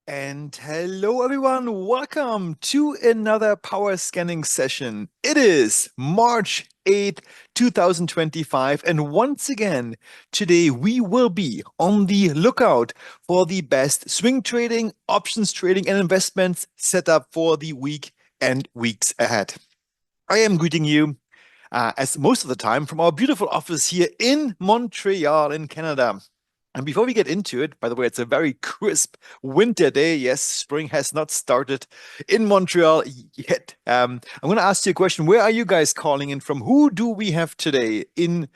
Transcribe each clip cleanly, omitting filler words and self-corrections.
And hello, everyone. Welcome to another power scanning session. It is March 8th, 2025. And once again, today we will be on the lookout for the best swing trading, options trading, and investments set up for the week and weeks ahead. I am greeting you, as most of the time, from our beautiful office here in Montreal, in Canada. And before we get into it, by the way, it's a very crisp winter day. Yes, spring has not started in Montreal yet. I'm going to ask you a question. Where are you guys calling in from? Who do we have today in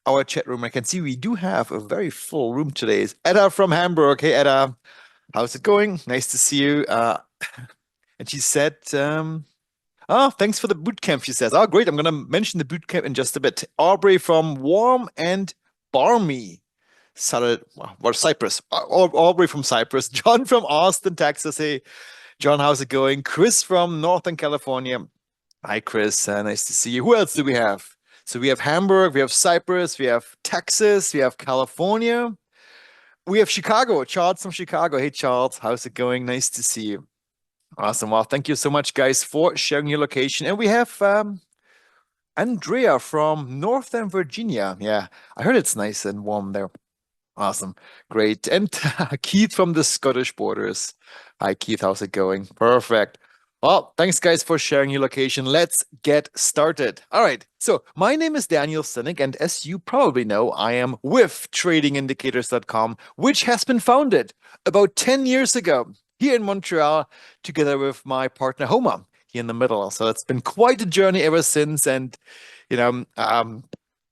our chat room? I can see we do have a very full room today. It's Edda from Hamburg. Hey, Edda, how's it going? Nice to see you. And she said, thanks for the boot camp, she says. Oh, great. I'm going to mention the boot camp in just a bit. Aubrey from Warm and Barmy. Cyprus. Aubrey from Cyprus. John from Austin, Texas. Hey, John, how's it going? Chris from Northern California. Hi, Chris. Nice to see you. Who else do we have? So we have Hamburg, we have Cyprus, we have Texas, we have California, we have Chicago. Charles from Chicago. Hey, Charles, how's it going? Nice to see you. Awesome. Well, thank you so much, guys, for sharing your location. And we have Andrea from Northern Virginia. Yeah, I heard it's nice and warm there. Awesome. Great. And Keith from the Scottish borders. Hi, Keith. How's it going? Perfect. Well, thanks, guys, for sharing your location. Let's get started. All right. So, my name is Daniel Sinek, and as you probably know, I am with tradingindicators.com, which has been founded about 10 years ago here in Montreal, together with my partner, Homa, here in the middle. So, it's been quite a journey ever since. And, you know,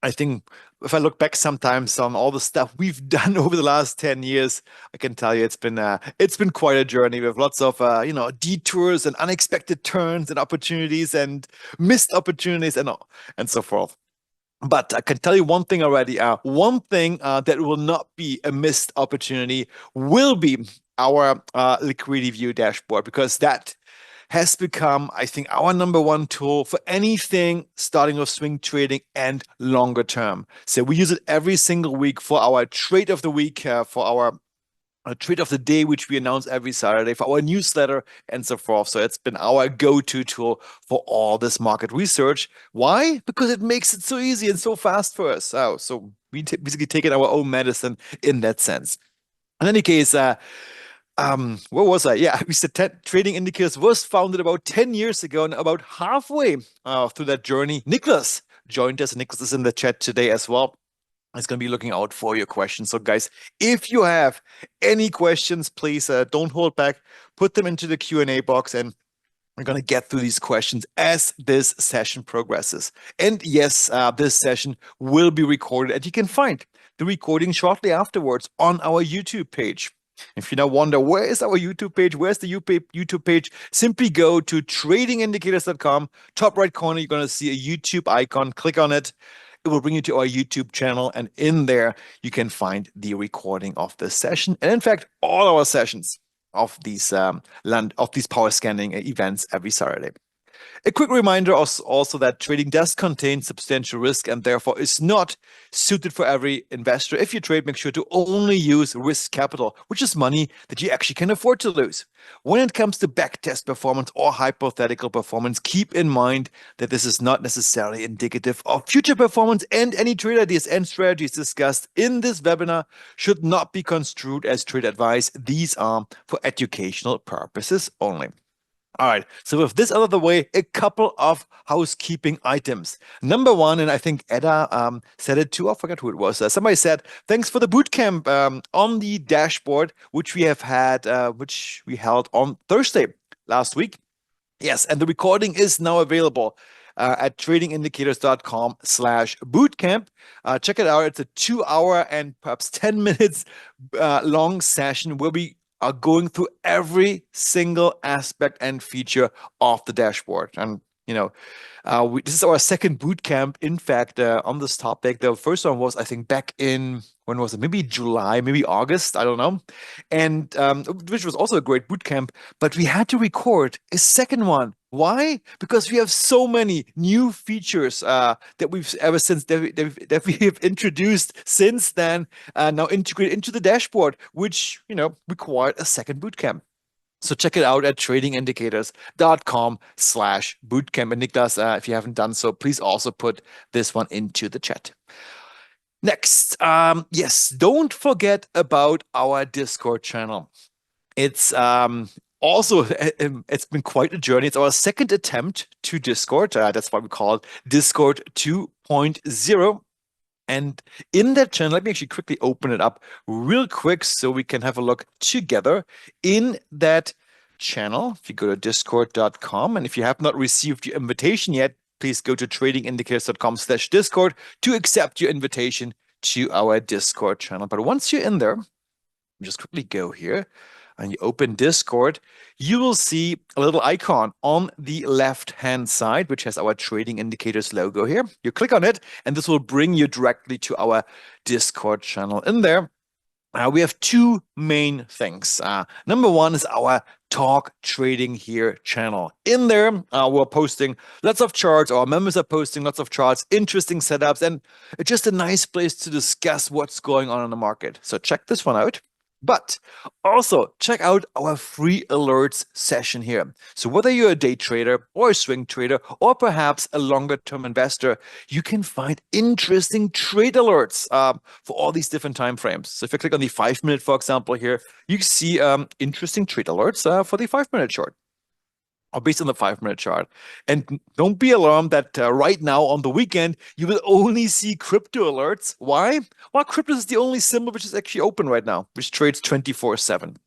I think if I look back sometimes on all the stuff we've done over the last 10 years, I can tell you it's been quite a journey with lots of detours and unexpected turns and opportunities and missed opportunities and so forth. But I can tell you one thing already. One thing that will not be a missed opportunity will be our Liquidity View dashboard, because that has become, I think, our number one tool for anything starting with swing trading and longer term. So we use it every single week for our trade of the week, for our trade of the day, which we announce every Saturday, for our newsletter, and so forth. So it's been our go-to tool for all this market research. Why? Because it makes it so easy and so fast for us. So we basically take it our own medicine in that sense. In any case, where was I? Yeah, we said Trading Indicators was founded about 10 years ago, and about halfway through that journey, Nicholas joined us. Nicholas is in the chat today as well. He's going to be looking out for your questions. So, guys, if you have any questions, please don't hold back. Put them into the Q&A box, and we're going to get through these questions as this session progresses. And yes, this session will be recorded, and you can find the recording shortly afterwards on our YouTube page. If you now wonder, where is our YouTube page? Where's the YouTube page? Simply go to tradingindicators.com. Top right corner, you're going to see a YouTube icon. Click on it. It will bring you to our YouTube channel. And in there, you can find the recording of this session. And in fact, all our sessions of these power scanning events every Saturday. A quick reminder also that trading does contain substantial risk and therefore is not suited for every investor. If you trade, make sure to only use risk capital, which is money that you actually can afford to lose. When it comes to backtest performance or hypothetical performance, keep in mind that this is not necessarily indicative of future performance, and any trade ideas and strategies discussed in this webinar should not be construed as trade advice. These are for educational purposes only. All right, so with this out of the way, a couple of housekeeping items. Number one, and I think Edda said it too, I forgot who it was. Somebody said, thanks for the bootcamp on the dashboard, which we held on Thursday last week. Yes, and the recording is now available at tradingindicators.com/bootcamp. Check it out. It's a 2-hour and perhaps 10 minutes long session where we are going through every single aspect and feature of the dashboard. And, this is our second boot camp, in fact, on this topic. The first one was, I think, back in, when was it? Maybe July, maybe August, I don't know. And which was also a great boot camp, but we had to record a second one. Why? Because we have so many new features that we've that we have introduced since then, now integrated into the dashboard, which required a second boot camp. So check it out at tradingindicators.com/bootcamp. And Niklas, if you haven't done so, please also put this one into the chat. Next, yes, don't forget about our Discord channel. It's also it's been quite a journey. It's our second attempt to Discord. That's why we call it Discord 2.0. And in that channel, let me actually quickly open it up real quick so we can have a look together. In that channel, if you go to discord.com, and if you have not received your invitation yet, please go to tradingindicators.com/discord to accept your invitation to our Discord channel. But once you're in there, just quickly go here and you open Discord, you will see a little icon on the left-hand side, which has our Trading Indicators logo here. You click on it, and this will bring you directly to our Discord channel. In there, we have two main things. Number one is our Talk Trading Here channel. In there, we're posting lots of charts. Our members are posting lots of charts, interesting setups, and it's just a nice place to discuss what's going on in the market. So check this one out. But also check out our free alerts session here. So whether you're a day trader or a swing trader, or perhaps a longer term investor, you can find interesting trade alerts for all these different time frames. So if you click on the 5-minute, for example, here, you see interesting trade alerts for the 5-minute chart, or based on the 5-minute chart. And don't be alarmed that right now on the weekend, you will only see crypto alerts. Why? Well, crypto is the only symbol which is actually open right now, which trades 24/7.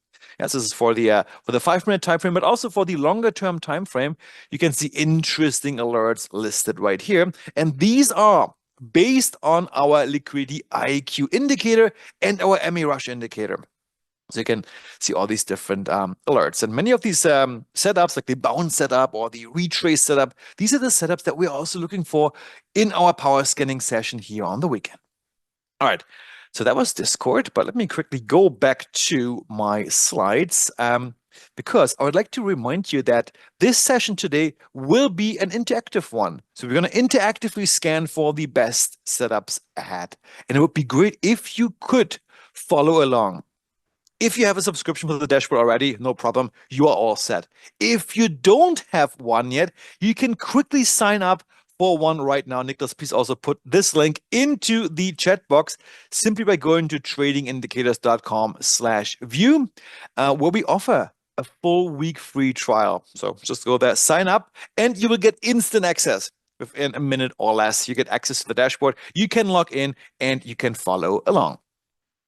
Yes, this is for the 5-minute time frame, but also for the longer term time frame. You can see interesting alerts listed right here. And these are based on our liquidity IQ indicator and our MA rush indicator. So you can see all these different alerts. And many of these setups, like the bounce setup or the retrace setup, these are the setups that we're also looking for in our power scanning session here on the weekend. All right, so that was Discord, but let me quickly go back to my slides because I would like to remind you that this session today will be an interactive one. So we're going to interactively scan for the best setups ahead. And it would be great if you could follow along. If you have a subscription for the dashboard already, no problem. You are all set. If you don't have one yet, you can quickly sign up for one right now. Niklas, please also put this link into the chat box simply by going to tradingindicators.com/view, where we offer a full week free trial. So just go there, sign up, and you will get instant access. Within a minute or less, you get access to the dashboard. You can log in and you can follow along.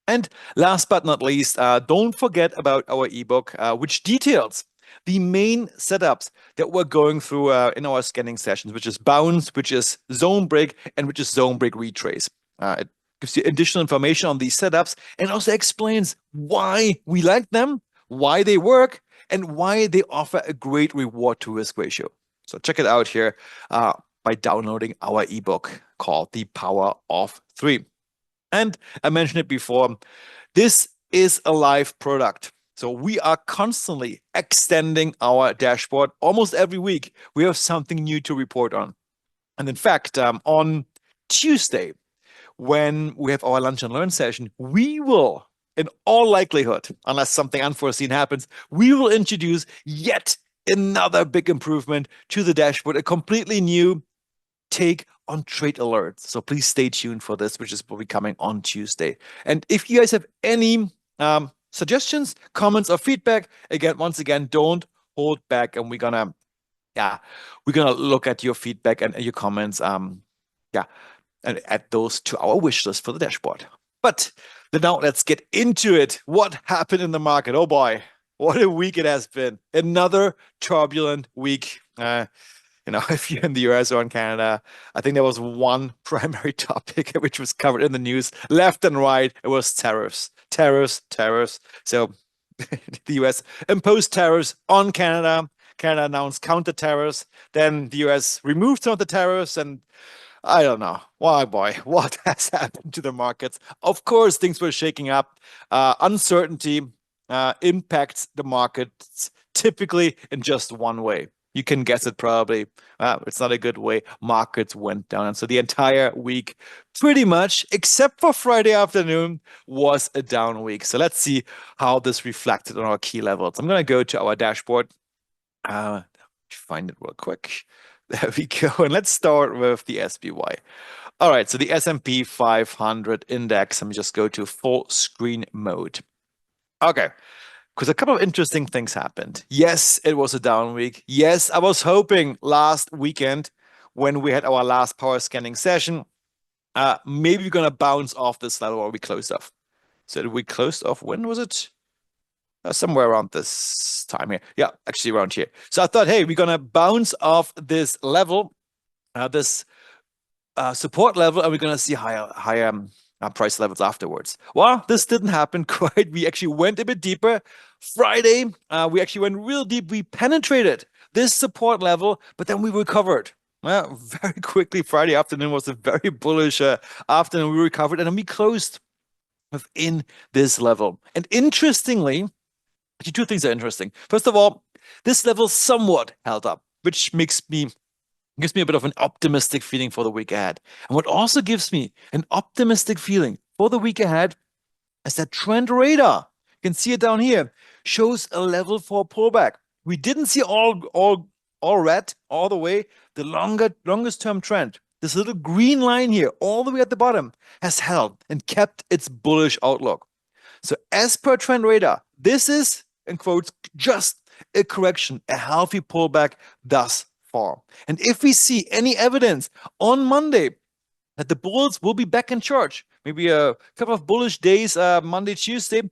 And last but not least, don't forget about our ebook, which details the main setups that we're going through in our scanning sessions, which is bounce, which is zone break, and which is zone break retrace. It gives you additional information on these setups and also explains why we like them, why they work, and why they offer a great reward to risk ratio. So check it out here by downloading our ebook called The Power of 3. And I mentioned it before, this is a live product. So we are constantly extending our dashboard. Almost every week, we have something new to report on. And in fact, on Tuesday, when we have our lunch and learn session, we will, in all likelihood, unless something unforeseen happens, we will introduce yet another big improvement to the dashboard, a completely new take on trade alerts. So please stay tuned for this, which is will be coming on Tuesday. And if you guys have any suggestions, comments, or feedback, once again, don't hold back, and we're gonna look at your feedback and your comments, and add those to our wish list for the dashboard. But now let's get into it. What happened in the market? Oh boy, what a week it has been! Another turbulent week. If you're in the US or in Canada, I think there was one primary topic which was covered in the news left and right. It was tariffs. So the US imposed tariffs on Canada. Canada announced counter tariffs. Then the US removed some of the tariffs, and I don't know. Why, boy, what has happened to the markets? Of course, things were shaking up. Uncertainty impacts the markets typically in just one way. you can guess it probably. It's not a good way. Markets went down. And so the entire week, pretty much, except for Friday afternoon, was a down week. So let's see how this reflected on our key levels. I'm going to go to our dashboard. Find it real quick. There we go. And let's start with the SPY. All right, so the S&P 500 index. Let me just go to full screen mode. Okay, because a couple of interesting things happened. Yes, it was a down week. Yes, I was hoping last weekend when we had our last power scanning session, maybe we're going to bounce off this level or we closed off. So we closed off, when was it? Somewhere around this time here. Yeah, actually around here. So I thought, hey, we're going to bounce off this level, this support level, and we're going to see higher price levels afterwards. Well, this didn't happen quite. We actually went a bit deeper. Friday, we actually went real deep. We penetrated this support level, but then we recovered. Well, very quickly. Friday afternoon was a very bullish afternoon. We recovered, and then we closed within this level. And interestingly, actually, two things are interesting. First of all, this level somewhat held up, which gives me a bit of an optimistic feeling for the week ahead. And what also gives me an optimistic feeling for the week ahead is that trend radar, you can see it down here, shows a level for pullback. We didn't see all red all the way. The longest term trend, this little green line here, all the way at the bottom, has held and kept its bullish outlook. So as per trend radar, this is, in quotes, just a correction, a healthy pullback thus far. And if we see any evidence on Monday that the bulls will be back in charge, maybe a couple of bullish days, Monday, Tuesday,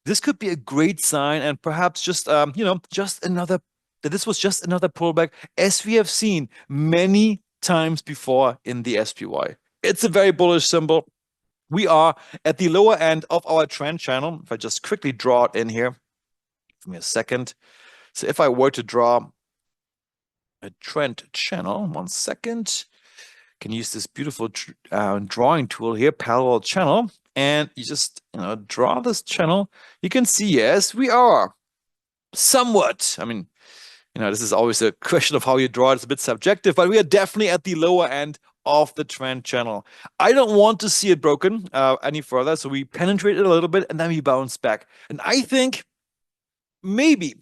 this could be a great sign, and perhaps just this was just another pullback, as we have seen many times before in the SPY. It's a very bullish symbol. We are at the lower end of our trend channel. If I just quickly draw it in here, give me a second. So if I were to draw a trend channel, 1 second, can use this beautiful drawing tool here, parallel channel, and you just draw this channel. You can see, yes, we are somewhat, I mean, this is always a question of how you draw it. It's a bit subjective, but we are definitely at the lower end of the trend channel. I don't want to see it broken any further, so we penetrate it a little bit and then we bounce back. And I think maybe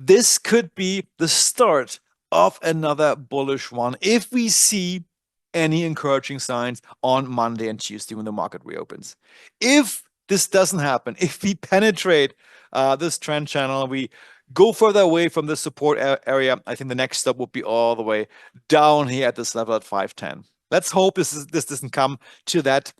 this could be the start of another bullish one if we see any encouraging signs on Monday and Tuesday when the market reopens. If this doesn't happen, if we penetrate this trend channel, we go further away from the support area, I think the next step would be all the way down here at this level at 510. Let's hope this doesn't come to that.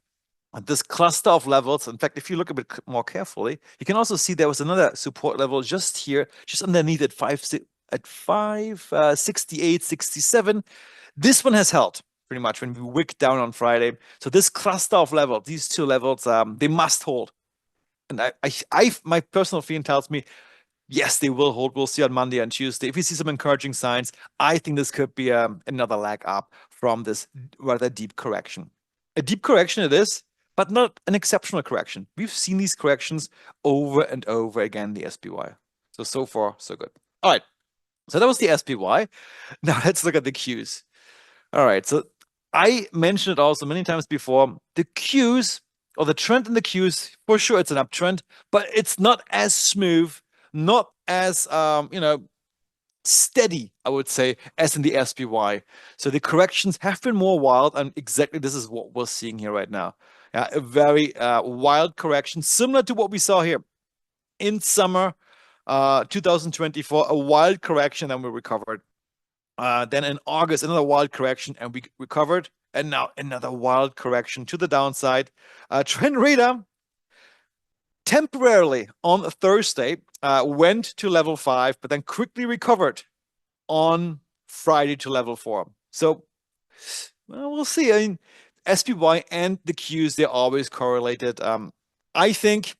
This cluster of levels. In fact, if you look a bit more carefully, you can also see there was another support level just here, just underneath at 568, 67. This one has held pretty much when we wicked down on Friday. So this cluster of levels, these two levels, they must hold. And my personal feeling tells me, yes, they will hold. We'll see on Monday and Tuesday. If we see some encouraging signs, I think this could be another leg up from this rather deep correction. A deep correction it is, but not an exceptional correction. We've seen these corrections over and over again, the SPY. So far, so good. All right, so that was the SPY. Now let's look at the Qs. All right, so I mentioned it also many times before. The Qs, or the trend in the Qs, for sure it's an uptrend, but it's not as smooth, not as steady, I would say, as in the SPY. So the corrections have been more wild, and exactly this is what we're seeing here right now. A very wild correction, similar to what we saw here in summer 2024, a wild correction, then we recovered. Then in August, another wild correction, and we recovered. And now another wild correction to the downside. Trend radar temporarily on Thursday went to level 5, but then quickly recovered on Friday to level 4. So we'll see. I mean, SPY and the Qs, they're always correlated. I think,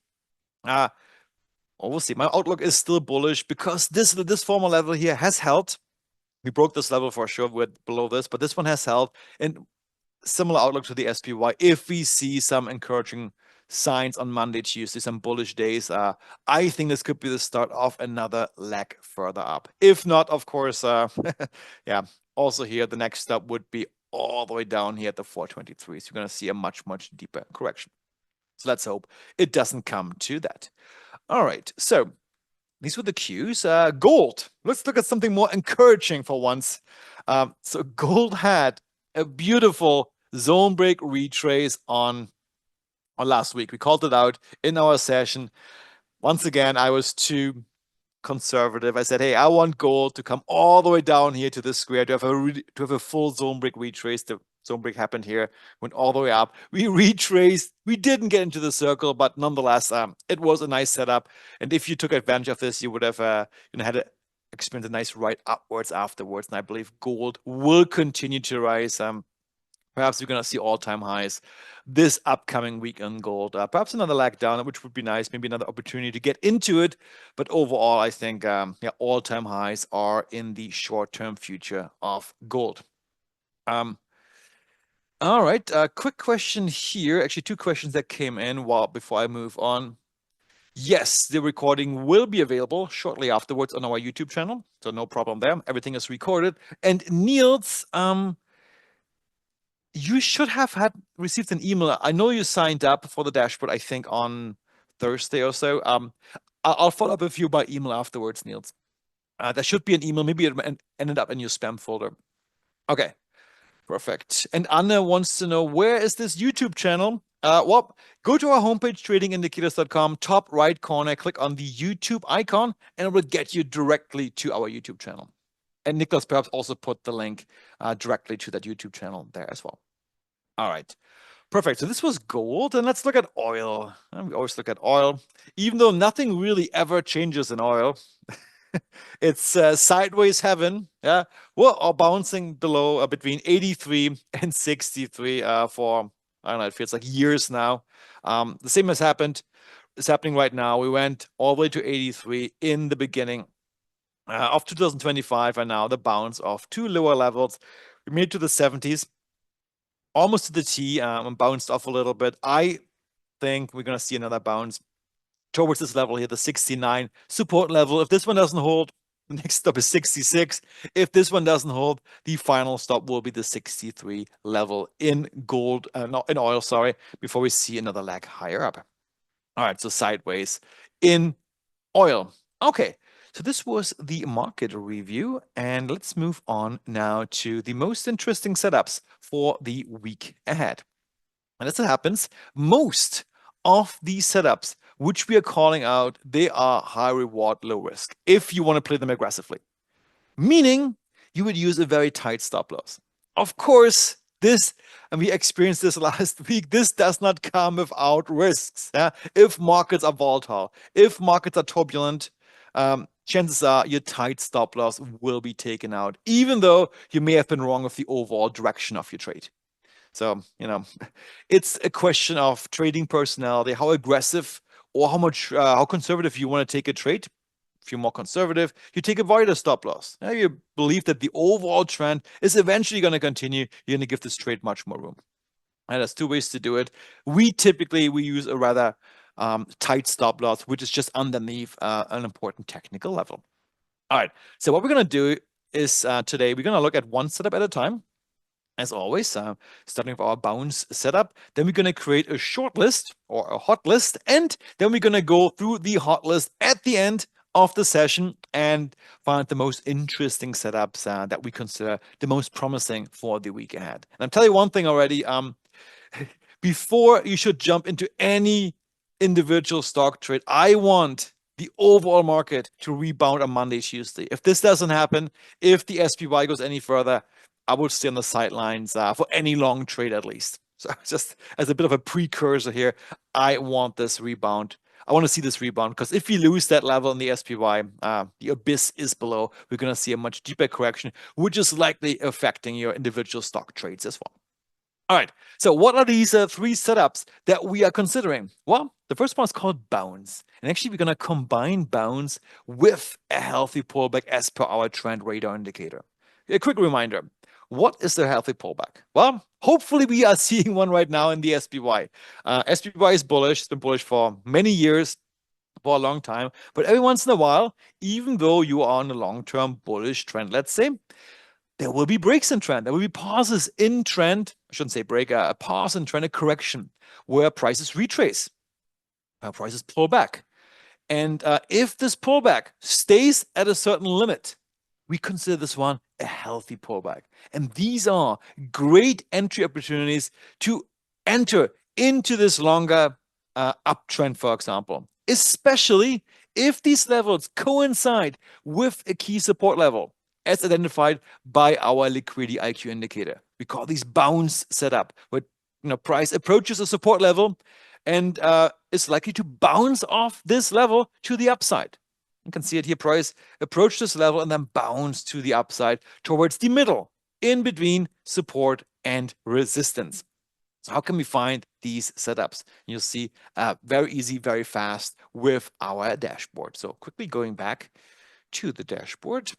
we'll see. My outlook is still bullish because this former level here has held. We broke this level for sure. We're below this, but this one has held. And similar outlook to the SPY if we see some encouraging signs on Monday, Tuesday, some bullish days. I think this could be the start of another leg further up. If not, of course, yeah, also here, the next step would be all the way down here at the 423. So you're going to see a much, much deeper correction. So let's hope it doesn't come to that. All right, so these were the cues. Gold. Let's look at something more encouraging for once. So gold had a beautiful zone break retrace on last week. We called it out in our session. Once again, I was too conservative. I said, hey, I want gold to come all the way down here to this square to have a full zone break retrace. The zone break happened here, went all the way up. We retraced. We didn't get into the circle, but nonetheless, it was a nice setup. And if you took advantage of this, you would have had to experience a nice ride upwards afterwards. And I believe gold will continue to rise. Perhaps we're going to see all-time highs this upcoming week on gold. Perhaps another lag down, which would be nice. Maybe another opportunity to get into it. But overall, I think all-time highs are in the short-term future of gold. All right. Quick question here. Actually, two questions that came in before I move on. Yes, the recording will be available shortly afterwards on our YouTube channel. So no problem there. Everything is recorded. And Niels, you should have received an email. I know you signed up for the dashboard, I think, on Thursday or so. I'll follow up with you by email afterwards, Niels. There should be an email. Maybe it ended up in your spam folder. Okay, perfect. And Anna wants to know, where is this YouTube channel? Well, go to our homepage, tradingindicators.com, top right corner, click on the YouTube icon, and it will get you directly to our YouTube channel. And Nicholas perhaps also put the link directly to that YouTube channel there as well. All right, perfect. So this was gold, and let's look at oil. We always look at oil, even though nothing really ever changes in oil. It's sideways heaven. Yeah, we're all bouncing below between 83 and 63 for, I don't know, it feels like years now. The same has happened. It's happening right now. We went all the way to 83 in the beginning of 2025, and now the bounce of two lower levels. We made it to the 70s, almost to the T, and bounced off a little bit. I think we're going to see another bounce towards this level here, the 69 support level. If this one doesn't hold, the next stop is 66. If this one doesn't hold, the final stop will be the 63 level in gold, not in oil, sorry, before we see another leg higher up. All right, so sideways in oil. Okay, so this was the market review, and let's move on now to the most interesting setups for the week ahead. And as it happens, most of these setups, which we are calling out, they are high reward, low risk, if you want to play them aggressively. Meaning, you would use a very tight stop loss. Of course, this, and we experienced this last week, this does not come without risks. Yeah? If markets are volatile, if markets are turbulent, chances are your tight stop loss will be taken out, even though you may have been wrong with the overall direction of your trade. So, it's a question of trading personality, how aggressive or how conservative you want to take a trade. If you're more conservative, you take a wider stop loss. Now you believe that the overall trend is eventually going to continue. You're going to give this trade much more room. And there's two ways to do it. We use a rather tight stop loss, which is just underneath an important technical level. All right. So what we're going to do is today we're going to look at one setup at a time. As always, starting with our bounce setup, then we're going to create a short list or a hot list, and then we're going to go through the hot list at the end of the session and find the most interesting setups that we consider the most promising for the week ahead. And I'll tell you one thing already, before you should jump into any individual stock trade, I want the overall market to rebound on Monday, Tuesday. If this doesn't happen, if the SPY goes any further, I would stay on the sidelines for any long trade at least. So just as a bit of a precursor here, I want this rebound. I want to see this rebound because if we lose that level in the SPY, the abyss is below. We're going to see a much deeper correction, which is likely affecting your individual stock trades as well. All right, so what are these three setups that we are considering? Well, the first one is called bounce. And actually, we're going to combine bounce with a healthy pullback as per our trend radar indicator. A quick reminder. What is the healthy pullback? Well, hopefully we are seeing one right now in the SPY. SPY is bullish. It's been bullish for many years, for a long time. But every once in a while, even though you are on a long-term bullish trend, let's say, there will be breaks in trend. There will be pauses in trend. I shouldn't say break, a pause in trend, a correction, where prices retrace, prices pull back. And if this pullback stays at a certain limit, we consider this one a healthy pullback. And these are great entry opportunities to enter into this longer uptrend, for example, especially if these levels coincide with a key support level as identified by our liquidity IQ indicator. We call these bounce setup, where price approaches a support level and is likely to bounce off this level to the upside. You can see it here, price approached this level and then bounce to the upside towards the middle, in between support and resistance. So how can we find these setups? You'll see very easy, very fast with our dashboard. So quickly going back to the dashboard.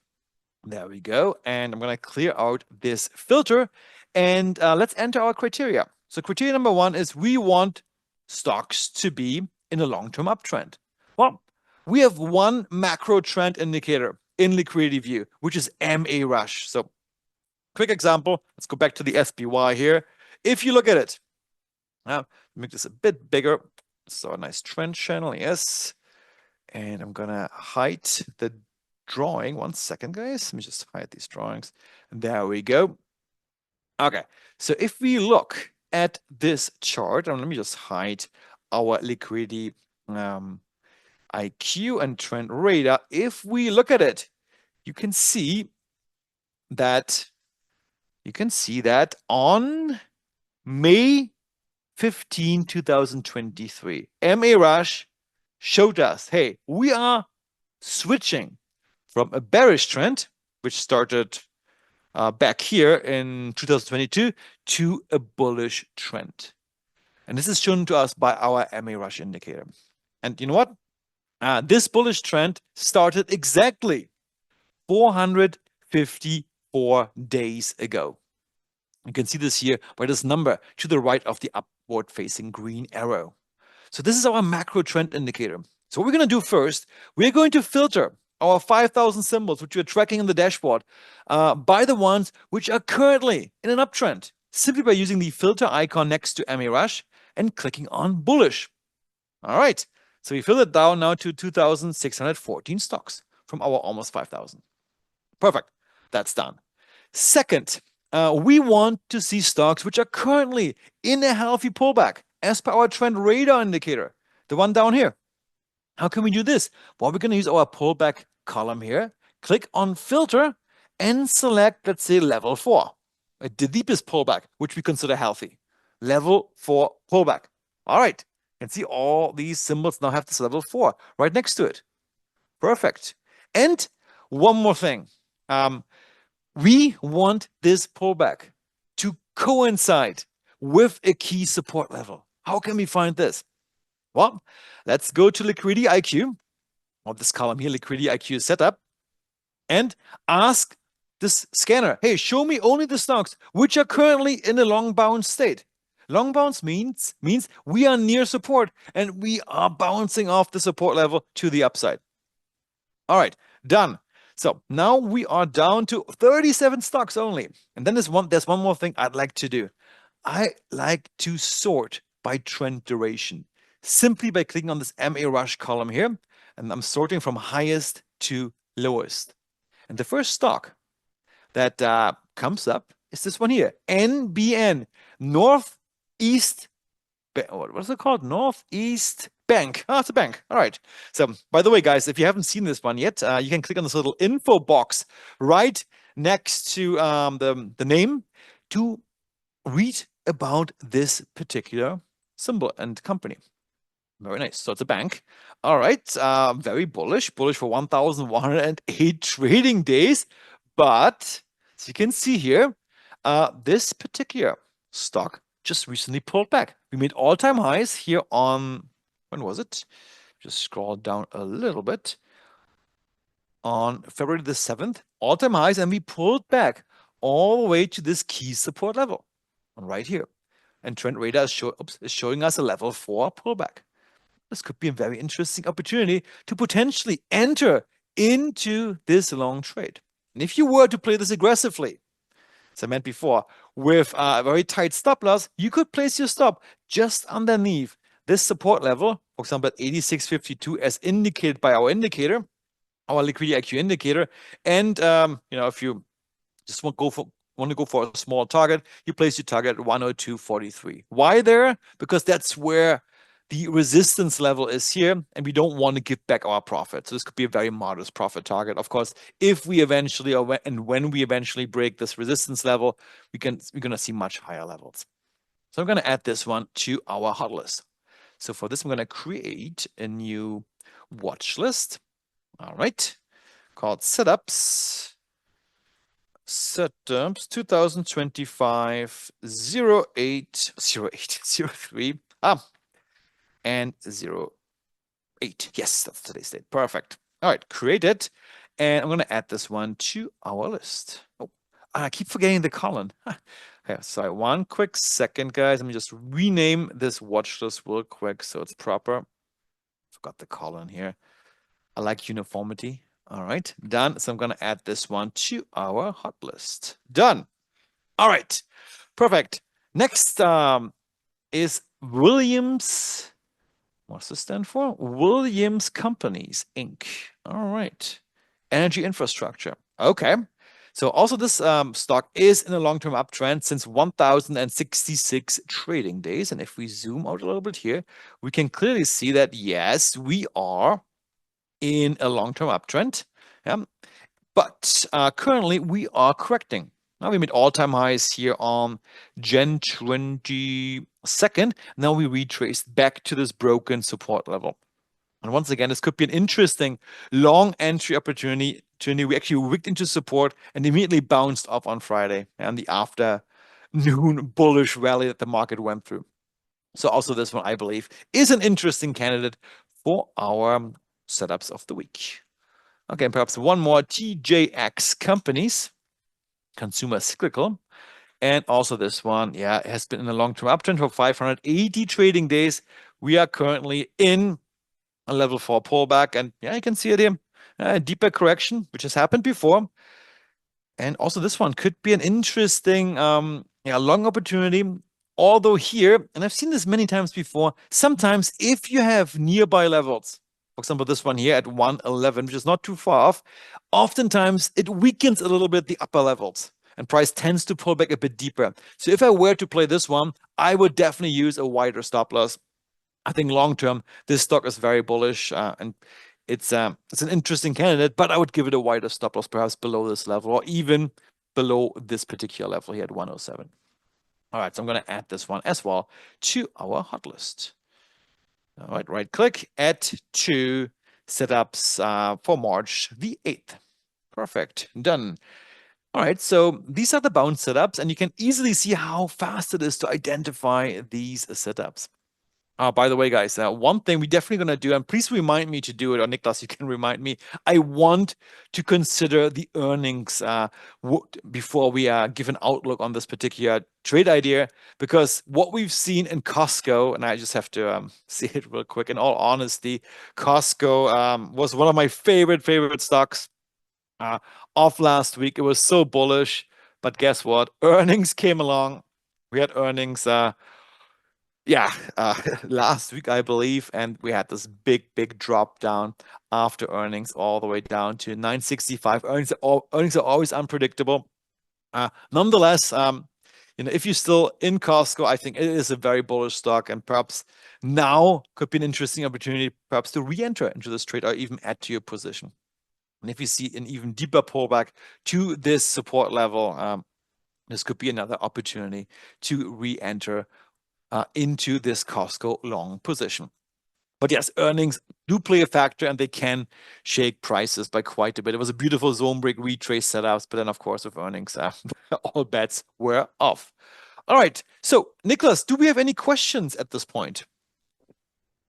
There we go. And I'm going to clear out this filter and let's enter our criteria. So criteria number one is we want stocks to be in a long-term uptrend. Well, we have one macro trend indicator in Liquidity View, which is MA Rush. So quick example, let's go back to the SPY here. If you look at it, make this a bit bigger. So a nice trend channel, yes. And I'm going to hide the drawing. One second, guys. Let me just hide these drawings. There we go. Okay, so if we look at this chart, and let me just hide our liquidity IQ and trend radar. If we look at it, you can see that on May 15, 2023, MA Rush showed us, hey, we are switching from a bearish trend, which started back here in 2022, to a bullish trend. And this is shown to us by our MA Rush indicator. And you know what? This bullish trend started exactly 454 days ago. You can see this here by this number to the right of the upward facing green arrow. So this is our macro trend indicator. So what we're going to do first, we're going to filter our 5,000 symbols, which we're tracking in the dashboard, by the ones which are currently in an uptrend, simply by using the filter icon next to MA Rush and clicking on bullish. All right, so we filtered down now to 2,614 stocks from our almost 5,000. Perfect, that's done. Second, we want to see stocks which are currently in a healthy pullback as per our trend radar indicator, the one down here. How can we do this? Well, we're going to use our pullback column here, click on filter and select, let's say, level 4, the deepest pullback, which we consider healthy. Level 4 pullback. All right, you can see all these symbols now have this level 4 right next to it. Perfect. And one more thing. We want this pullback to coincide with a key support level. How can we find this? Well, let's go to Liquidity IQ, or this column here, Liquidity IQ setup, and ask this scanner, hey, show me only the stocks which are currently in a long bounce state. Long bounce means we are near support and we are bouncing off the support level to the upside. All right, done. So now we are down to 37 stocks only. And then there's one more thing I'd like to do. I like to sort by trend duration, simply by clicking on this MA Rush column here, and I'm sorting from highest to lowest. And the first stock that comes up is this one here, NBN, Northeast, what is it called? Northeast Bank. Oh, it's a bank. All right. So, by the way, guys, if you haven't seen this one yet, you can click on this little info box right next to the name to read about this particular symbol and company. Very nice. So it's a bank. All right. Very bullish for 1,108 trading days. But as you can see here, this particular stock just recently pulled back. We made all-time highs here on, when was it? Just scroll down a little bit. On February the 7th, all-time highs, and we pulled back all the way to this key support level right here. And trend radar is showing us a level 4 pullback. This could be a very interesting opportunity to potentially enter into this long trade. And if you were to play this aggressively, as I meant before, with a very tight stop loss, you could place your stop just underneath this support level, for example, at 86.52 as indicated by our indicator, our liquidity IQ indicator. And if you just want to go for a small target, you place your target at 102.43. Why there? Because that's where the resistance level is here, and we don't want to give back our profit. So this could be a very modest profit target. Of course, if we eventually when we eventually break this resistance level, we're going to see much higher levels. So I'm going to add this one to our hot list. So for this, I'm going to create a new watch list. All right, called setups 2025 0803 and 08. Yes, that's today's date. Perfect. All right, create it. And I'm going to add this one to our list. Oh, I keep forgetting the column. Okay, sorry, one quick second, guys. Let me just rename this watch list real quick so it's proper. Forgot the column here. I like uniformity. All right, done. So I'm going to add this one to our hot list. Done. All right, perfect. Next is Williams. What's this stand for? Williams Companies, Inc. All right. Energy infrastructure. Okay. So also this stock is in a long-term uptrend since 1,066 trading days. And if we zoom out a little bit here, we can clearly see that, yes, we are in a long-term uptrend. Yeah. But currently we are correcting. Now we made all-time highs here on Jan 22nd. Now we retraced back to this broken support level. And once again, this could be an interesting long entry opportunity. We actually wicked into support and immediately bounced off on Friday and the afternoon bullish rally that the market went through. So also this one, I believe, is an interesting candidate for our setups of the week. Okay, perhaps one more, TJX Companies, consumer cyclical. And also this one, yeah, it has been in a long-term uptrend for 580 trading days. We are currently in a level 4 pullback, and yeah, you can see it here, a deeper correction, which has happened before. And also this one could be an interesting long opportunity. Although here, and I've seen this many times before, sometimes if you have nearby levels, for example, this one here at 111, which is not too far off, oftentimes it weakens a little bit the upper levels and price tends to pull back a bit deeper. So if I were to play this one, I would definitely use a wider stop loss. I think long term, this stock is very bullish and it's an interesting candidate, but I would give it a wider stop loss, perhaps below this level or even below this particular level here at 107. All right, so I'm going to add this one as well to our hot list. All right, right click, add to setups for March the 8th. Perfect, done. All right, so these are the bounce setups, and you can easily see how fast it is to identify these setups. By the way, guys, one thing we're definitely going to do, and please remind me to do it, or Niklas, you can remind me, I want to consider the earnings before we give an outlook on this particular trade idea, because what we've seen in Costco, and I just have to see it real quick, in all honesty, Costco was one of my favorite stocks off last week. It was so bullish, but guess what? Earnings came along. We had earnings last week, I believe, and we had this big drop down after earnings all the way down to 965. Earnings are always unpredictable. Nonetheless, if you're still in Costco, I think it is a very bullish stock, and perhaps now could be an interesting opportunity, perhaps to re-enter into this trade or even add to your position. And if you see an even deeper pullback to this support level, this could be another opportunity to re-enter into this Costco long position. But yes, earnings do play a factor and they can shake prices by quite a bit. It was a beautiful zone break retrace setups, but then of course with earnings, all bets were off. All right, so Niklas, do we have any questions at this point?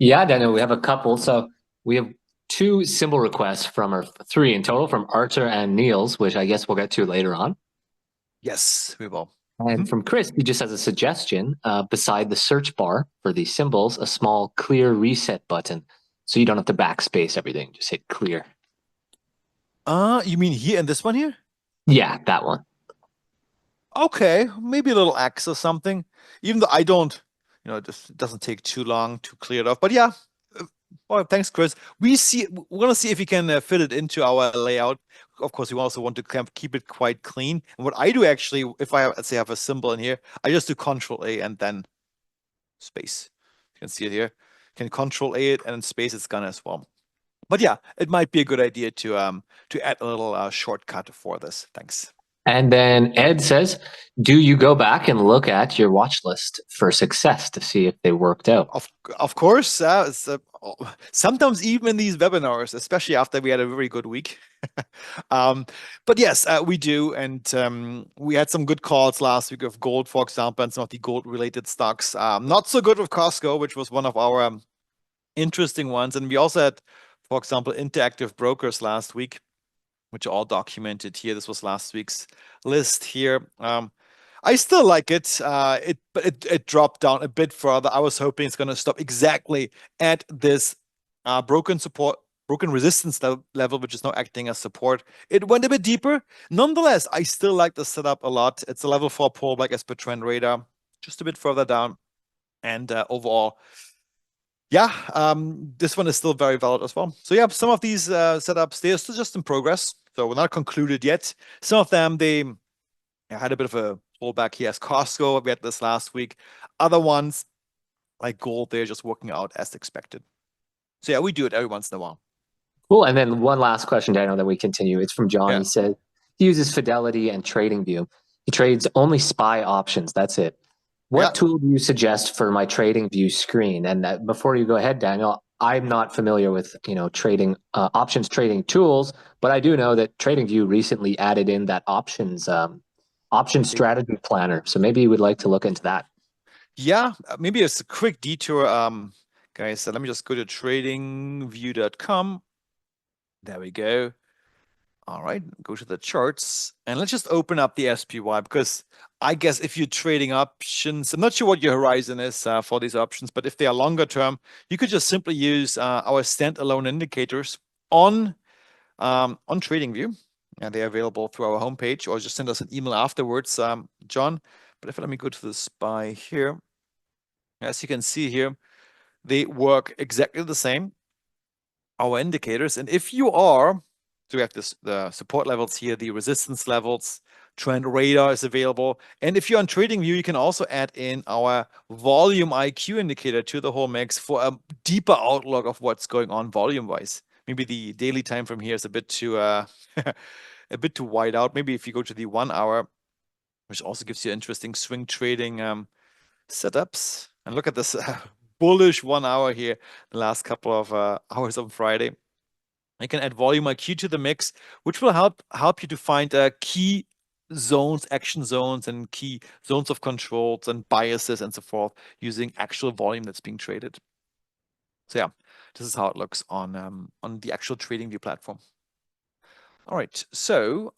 Yeah, Daniel, we have a couple. So we have 2 symbol requests from, or 3 in total, from Arthur and Niels, which I guess we'll get to later on. Yes, we will. And Mhm. from Chris, he just has a suggestion beside the search bar for these symbols, a small clear reset button. So you don't have to backspace everything. Just hit clear. You mean here in this one here? Yeah, that one. Okay, maybe a little X or something. Even though I don't, it doesn't take too long to clear it off. But yeah, uh, well, thanks, Chris. We're gonna see if we can fit it into our layout. Of course, we also want to keep it quite clean. And what I do actually, if I let's say have a symbol in here, I just do Control A and then space. You can see it here. Can Control A it and then space, it's gonna as well. But yeah, it might be a good idea to add a little shortcut for this. Thanks. And then Ed says, do you go back and look at your watch list for success to see if they worked out? Of course, sometimes even in these webinars, especially after we had a very good week. um, but yes, we do, and we had some good calls last week of gold, for example, and some of the gold-related stocks. Not so good with Costco, which was one of our interesting ones, and we also had, for example, Interactive Brokers last week, which are all documented here. This was last week's list here. I still like it. It dropped down a bit further. I was hoping it's going to stop exactly at this broken resistance level, which is now acting as support. It went a bit deeper. Nonetheless, I still like the setup a lot. It's a level 4 pullback as per trend radar, just a bit further down. And overall, yeah, this one is still very valid as well. So yeah, some of these setups, they're still just in progress. So we're not concluded yet. Some of them, they had a bit of a pullback here as Costco. We had this last week. Other ones, like gold, they're just working out as expected. So yeah, we do it every once in a while. Cool. And then one last question, Daniel, then we continue. It's from John. Yeah. He said he uses Fidelity and TradingView. He trades only SPY options. That's it. Yeah. What tool do you suggest for my TradingView screen? And before you go ahead, Daniel, I'm not familiar with trading options trading tools, but I do know that TradingView recently added in that option They, strategy planner. So maybe you would like to look into that. yeah, maybe it's a quick detour. Guys, so let me just go to tradingview.com. There we go. All right, go to the charts and let's just open up the SPY because I guess if you're trading options, I'm not sure what your horizon is for these options, but if they are longer term, you could just simply use our standalone indicators on TradingView, and they're available through our homepage, or just send us an email afterwards, John. But if let me go to the SPY here, as you can see here, they work exactly the same, our indicators. And if you are, so we have the support levels here, the resistance levels, trend radar is available. And if you're on TradingView, you can also add in our volume IQ indicator to the whole mix for a deeper outlook of what's going on volume wise. Maybe the daily time from here is a bit too a bit too wide out. Maybe if you go to the 1 hour, which also gives you interesting swing trading setups. And look at this bullish 1 hour here, the last couple of hours on Friday. You can add volume IQ to the mix, which will help you to find key zones, action zones, and key zones of controls and biases and so forth using actual volume that's being traded. So yeah, this is how it looks on the actual TradingView platform. All right, so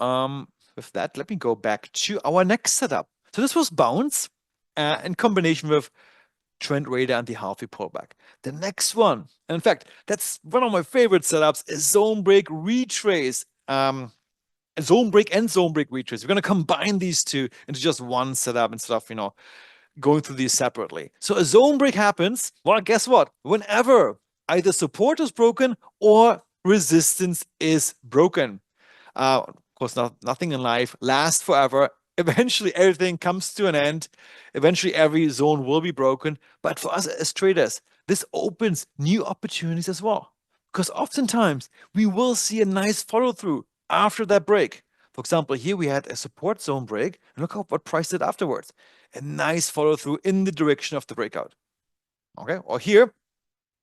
with that, let me go back to our next setup. So this was bounce in combination with trend radar and the halfway pullback. The next one, and in fact, that's one of my favorite setups, is zone break retrace. Zone break and zone break retrace. We're going to combine these two into just one setup instead of, going through these separately. So a zone break happens, well, guess what? Whenever either support is broken or resistance is broken. Of course, nothing in life lasts forever. Eventually, everything comes to an end. Eventually, every zone will be broken. But for us as traders, this opens new opportunities as well. Because oftentimes, we will see a nice follow through after that break. For example, here we had a support zone break, and look what price did afterwards. A nice follow through in the direction of the breakout. Okay, or here,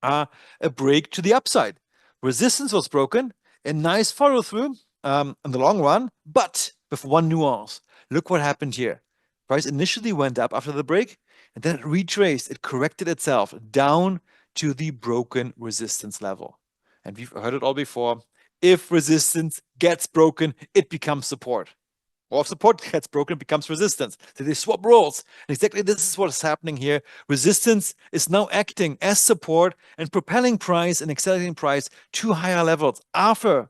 a break to the upside. Resistance was broken, a nice follow through in the long run, but with one nuance. Look what happened here. Price initially went up after the break, and then it retraced, it corrected itself down to the broken resistance level. And we've heard it all before. If resistance gets broken, it becomes support. Or if support gets broken, it becomes resistance. So they swap roles. And exactly this is what is happening here. Resistance is now acting as support and propelling price and accelerating price to higher levels after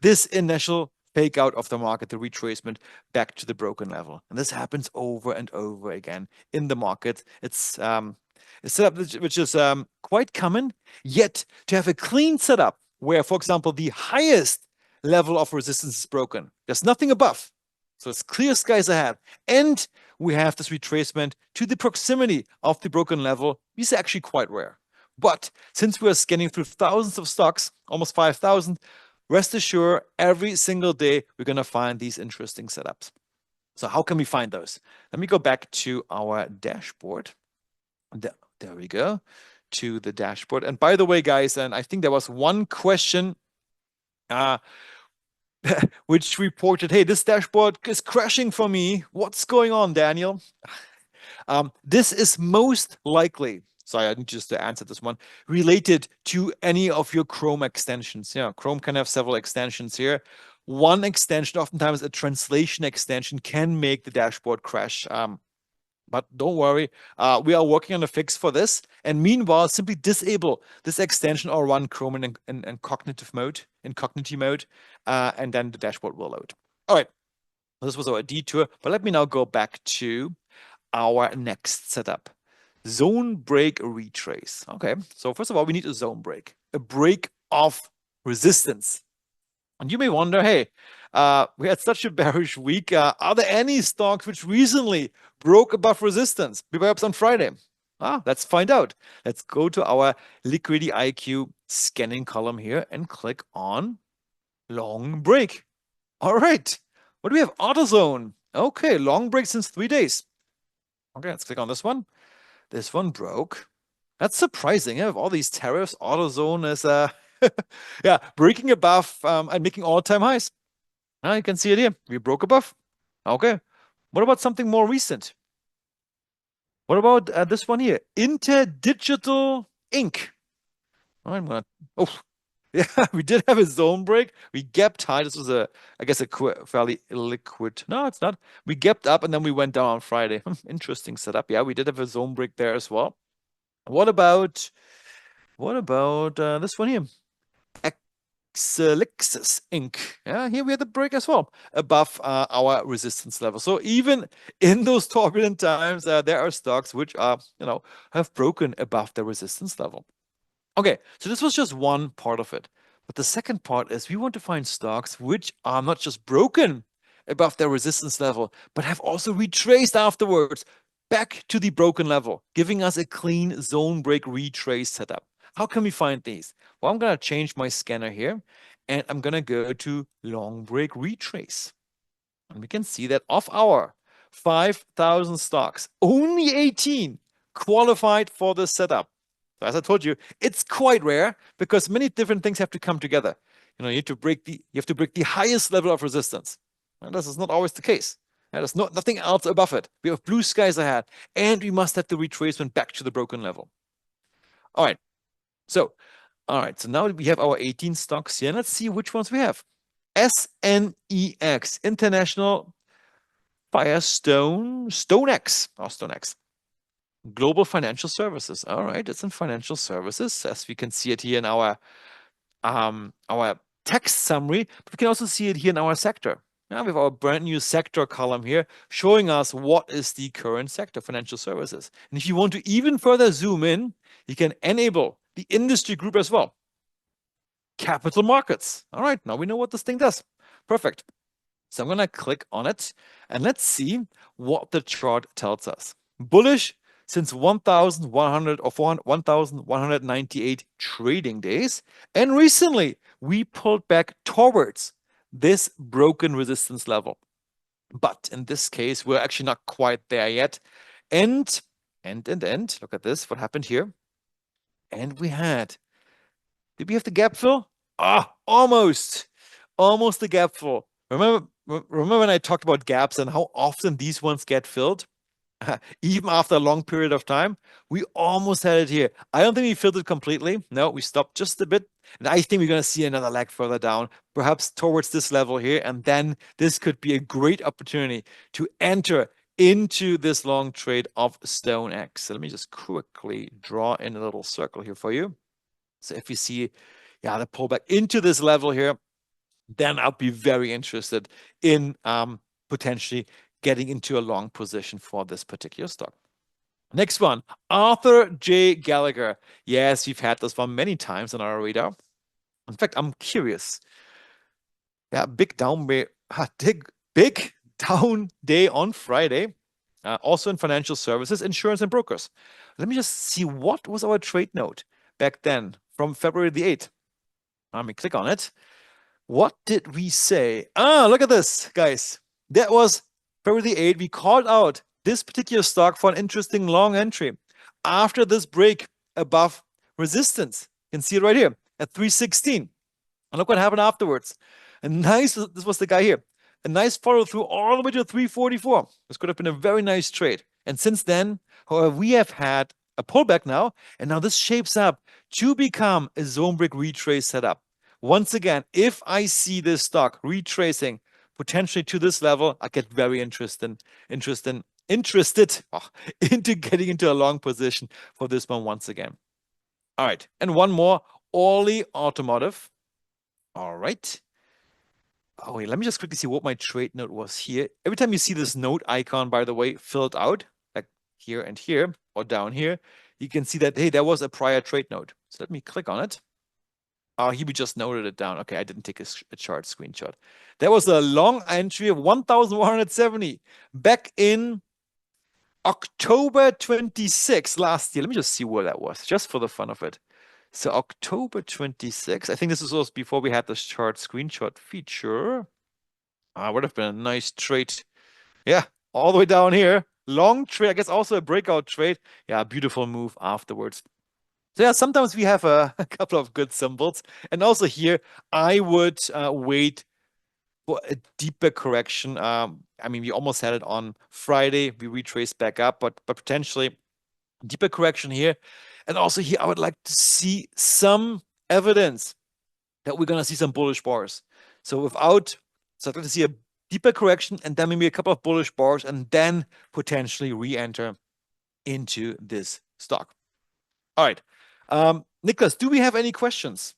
this initial fake out of the market, the retracement back to the broken level. And this happens over and over again in the market. It's a setup which is quite common, yet to have a clean setup where, for example, the highest level of resistance is broken. There's nothing above. So it's clear skies ahead. And we have this retracement to the proximity of the broken level. These are actually quite rare. But since we're scanning through thousands of stocks, almost 5,000, rest assured, every single day, we're going to find these interesting setups. So how can we find those? Let me go back to our dashboard. There we go, to the dashboard. And by the way, guys, and I think there was one question which reported, hey, this dashboard is crashing for me. What's going on, Daniel? This is most likely, sorry, I need just to answer this one, related to any of your Chrome extensions. Yeah, Chrome can have several extensions here. One extension, oftentimes a translation extension, can make the dashboard crash. But don't worry, we are working on a fix for this. And meanwhile, simply disable this extension or run Chrome in cognitive mode, and then the dashboard will load. All right, this was our detour, but let me now go back to our next setup. Zone break retrace. Okay, so first of all, we need a zone break, a break of resistance. And you may wonder, hey, we had such a bearish week. Are there any stocks which recently broke above resistance, perhaps on Friday? Let's find out. Let's go to our Liquidity IQ scanning column here and click on long break. All right. What do we have? AutoZone. Okay, long break since 3 days. Okay, let's click on this one. This one broke. That's surprising. With all these tariffs, AutoZone is yeah, breaking above and making all-time highs. You can see it here. We broke above. Okay. What about something more recent? What about this one here? Interdigital Inc. I'm gonna. Oh, yeah, we did have a zone break. We gapped high. This was I guess, a fairly liquid. No, it's not. We gapped up and then we went down on Friday. Interesting setup. Yeah, we did have a zone break there as well. What about this one here? Exelixis Inc. Yeah, here we had the break as well above our resistance level. So even in those turbulent times, there are stocks which are, have broken above the resistance level. Okay, so this was just one part of it. But the second part is we want to find stocks which are not just broken above their resistance level, but have also retraced afterwards back to the broken level, giving us a clean zone break retrace setup. How can we find these? Well, I'm going to change my scanner here, and I'm going to go to long break retrace. And we can see that of our 5,000 stocks, only 18 qualified for this setup. So as I told you, it's quite rare because many different things have to come together. You have to break the highest level of resistance. And this is not always the case. There's nothing else above it. We have blue skies ahead, and we must have the retracement back to the broken level. All right. So now we have our 18 stocks here. Let's see which ones we have. SNEX, International Firestone, StoneX. Global Financial Services. All right, it's in financial services, as we can see it here in our text summary, but we can also see it here in our sector. Now we have our brand new sector column here showing us what is the current sector, financial services. And if you want to even further zoom in, you can enable the industry group as well. Capital markets. All right, now we know what this thing does. Perfect. So I'm going to click on it and let's see what the chart tells us. Bullish since 1,100 or 1,198 trading days. And recently we pulled back towards this broken resistance level. But in this case, we're actually not quite there yet. And look at this, what happened here. And did we have the gap fill? Almost the gap fill. Remember when I talked about gaps and how often these ones get filled? Even after a long period of time, we almost had it here. I don't think we filled it completely. No, we stopped just a bit. And I think we're going to see another leg further down, perhaps towards this level here. And then this could be a great opportunity to enter into this long trade of StoneX. So let me just quickly draw in a little circle here for you. So if you see, yeah, the pullback into this level here, then I'll be very interested in potentially getting into a long position for this particular stock. Next one, Arthur J. Gallagher. Yes, we've had this one many times on our radar. In fact, I'm curious. Yeah, big down day on Friday. Also in financial services, insurance, and brokers. Let me just see what was our trade note back then from February the 8th. Let me click on it. What did we say? Look at this, guys. That was February the 8th. We called out this particular stock for an interesting long entry. After this break above resistance, you can see it right here at 316. And look what happened afterwards. This was the guy here. A nice follow through all the way to 344. This could have been a very nice trade. And since then, however, we have had a pullback now. And now this shapes up to become a zone break retrace setup. Once again, if I see this stock retracing potentially to this level, I get very interested into getting into a long position for this one once again. All right, and one more, Orly Automotive. All right. Oh, wait, let me just quickly see what my trade note was here. Every time you see this note icon, by the way, filled out, like here and here, or down here, you can see that, hey, there was a prior trade note. So let me click on it. Oh, he just noted it down. Okay, I didn't take a chart screenshot. There was a long entry of 1,170 back in October 26 last year. Let me just see where that was, just for the fun of it. So October 26, I think this was before we had this chart screenshot feature. Would have been a nice trade. Yeah, all the way down here. Long trade, I guess also a breakout trade. Yeah, beautiful move afterwards. So yeah, sometimes we have a couple of good symbols. And also here, I would wait for a deeper correction. I mean, we almost had it on Friday. We retraced back up, but potentially deeper correction here. And also here, I would like to see some evidence that we're going to see some bullish bars. So I'd like to see a deeper correction and then maybe a couple of bullish bars and then potentially re-enter into this stock. All right. Nicholas, do we have any questions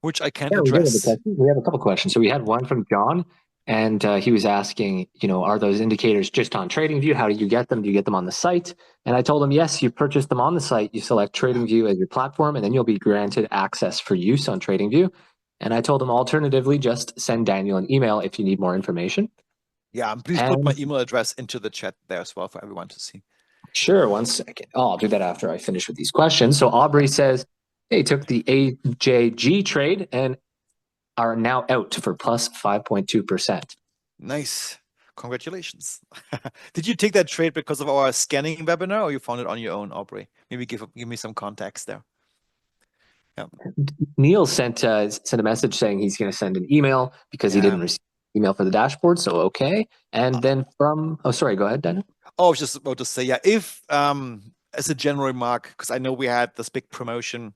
which I can address? We have a couple questions. So we had one from John, and he was asking, are those indicators just on TradingView? How do you get them? Do you get them on the site? And I told him, yes, you purchase them on the site. You select TradingView as your platform, and then you'll be granted access for use on TradingView. And I told him, alternatively, just send Daniel an email if you need more information. Yeah, and please put my email address into the chat there as well for everyone to see. Sure, one second. I'll do that after I finish with these questions. So Aubrey says, they took the AJG trade and are now out for plus 5.2%. Nice. Congratulations. Did you take that trade because of our scanning webinar or you found it on your own, Aubrey? Maybe give me some context there. Yeah. Neil sent a message saying he's going to send an email because he didn't receive email for the dashboard. So, okay. And then sorry, go ahead, Daniel. Oh, I was just about to say, yeah, if, as a general remark, because I know we had this big promotion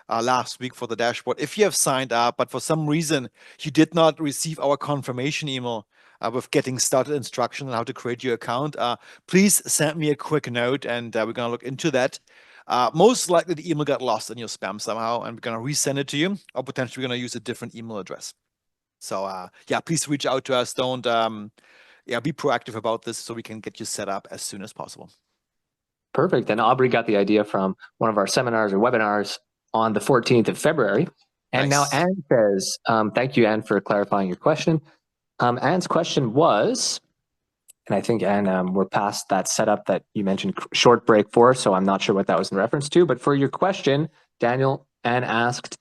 last week for the dashboard. If you have signed up, but for some reason you did not receive our confirmation email with getting started instruction on how to create your account, please send me a quick note and we're going to look into that. Most likely the email got lost in your spam somehow and we're going to resend it to you, or potentially we're going to use a different email address. So yeah, please reach out to us. Don't be proactive about this so we can get you set up as soon as possible. Perfect. And Aubrey got the idea from one of our seminars or webinars on the 14th of February. And nice. Now Anne says, thank you, Anne, for clarifying your question. Anne's question was, and I think, Anne, we're past that setup that you mentioned short break for, so I'm not sure what that was in reference to. But for your question, Daniel, Anne asked,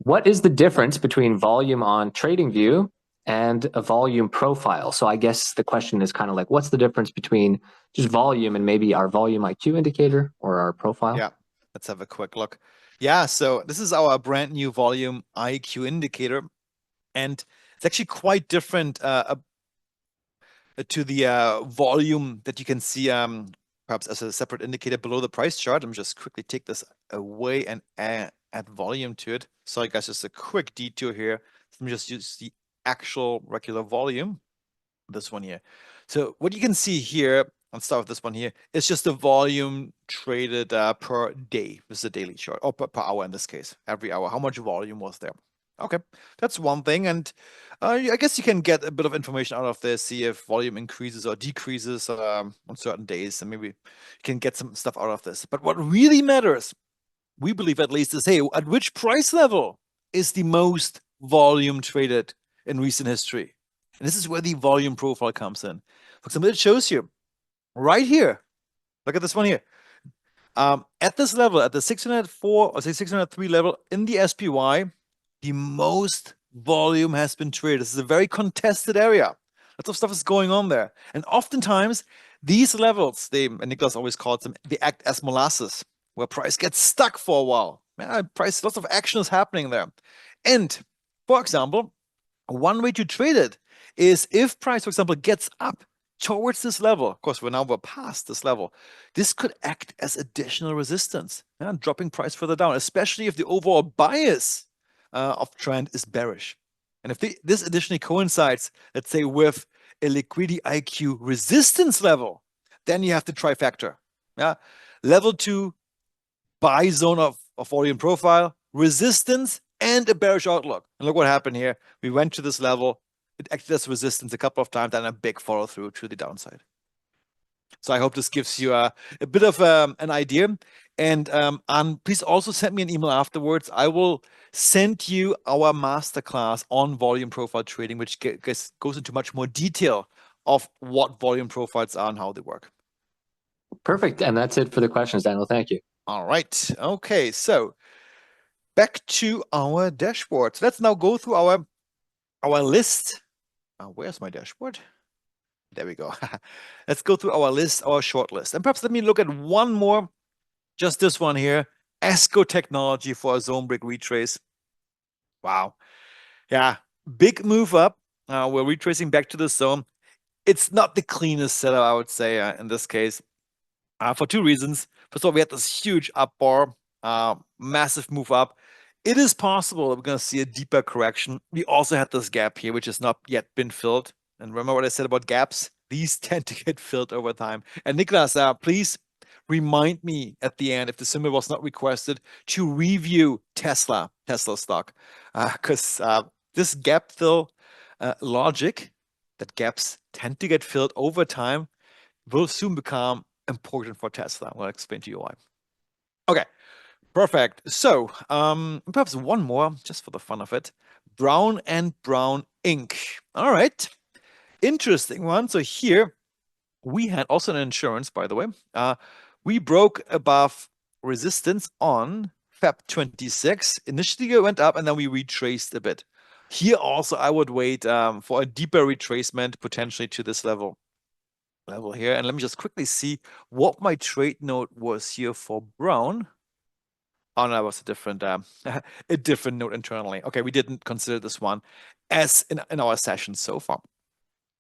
what is the difference between volume on TradingView and a volume profile? So I guess the question is kind of like, what's the difference between just volume and maybe our volume IQ indicator or our profile? Yeah, let's have a quick look. Yeah, so this is our brand new volume IQ indicator, and it's actually quite different. to the volume that you can see perhaps as a separate indicator below the price chart. Let me just quickly take this away and add volume to it. Sorry guys, just a quick detour here. Let me just use the actual regular volume, this one here. So what you can see here, I'll start with this one here, it's just the volume traded per day. This is a daily chart, or per hour in this case, every hour. How much volume was there? Okay, that's one thing. And I guess you can get a bit of information out of this, see if volume increases or decreases on certain days, and maybe you can get some stuff out of this. But what really matters, we believe at least, is hey, at which price level is the most volume traded in recent history? And this is where the volume profile comes in. For example, it shows you right here. Look at this one here. At this level, at the 604 or say 603 level in the SPY, the most volume has been traded. This is a very contested area. Lots of stuff is going on there. And oftentimes, these levels, and Nicholas always calls them, they act as molasses, where price gets stuck for a while. Price, lots of action is happening there. And for example, one way to trade it is if price, for example, gets up towards this level. Of course, we're past this level. This could act as additional resistance, dropping price further down, especially if the overall bias of trend is bearish. And if this additionally coincides, let's say, with a liquidity IQ resistance level, then you have the trifecta. Yeah, level 2 buy zone of volume profile, resistance, and a bearish outlook. And look what happened here. We went to this level. It acted as resistance a couple of times, and a big follow through to the downside. So I hope this gives you a bit of an idea. And please also send me an email afterwards. I will send you our masterclass on volume profile trading, which goes into much more detail of what volume profiles are and how they work. Perfect. And that's it for the questions, Daniel. Thank you. All right. Okay. So back to our dashboard. So let's now go through our list. Where's my dashboard? There we go. Let's go through our list, our short list. And perhaps let me look at one more, just this one here, ESCO technology for a zone break retrace. Wow. Yeah, big move up. We're retracing back to the zone. It's not the cleanest setup, I would say, in this case, for two reasons. First of all, we had this huge up bar, massive move up. It is possible that we're going to see a deeper correction. We also had this gap here, which has not yet been filled. And remember what I said about gaps? These tend to get filled over time. And Nicholas, please remind me at the end, if the symbol was not requested, to review Tesla stock. Because this gap fill logic, that gaps tend to get filled over time, will soon become important for Tesla. I'll explain to you why. Okay. Perfect. So, perhaps one more, just for the fun of it. Brown and Brown Inc. All right. Interesting one. So here we had also an insurance, by the way. We broke above resistance on Feb 26. Initially it went up and then we retraced a bit. Here also I would wait for a deeper retracement potentially to this level here. And let me just quickly see what my trade note was here for Brown. Oh, no, that was a different note internally. Okay, we didn't consider this one as in our session so far.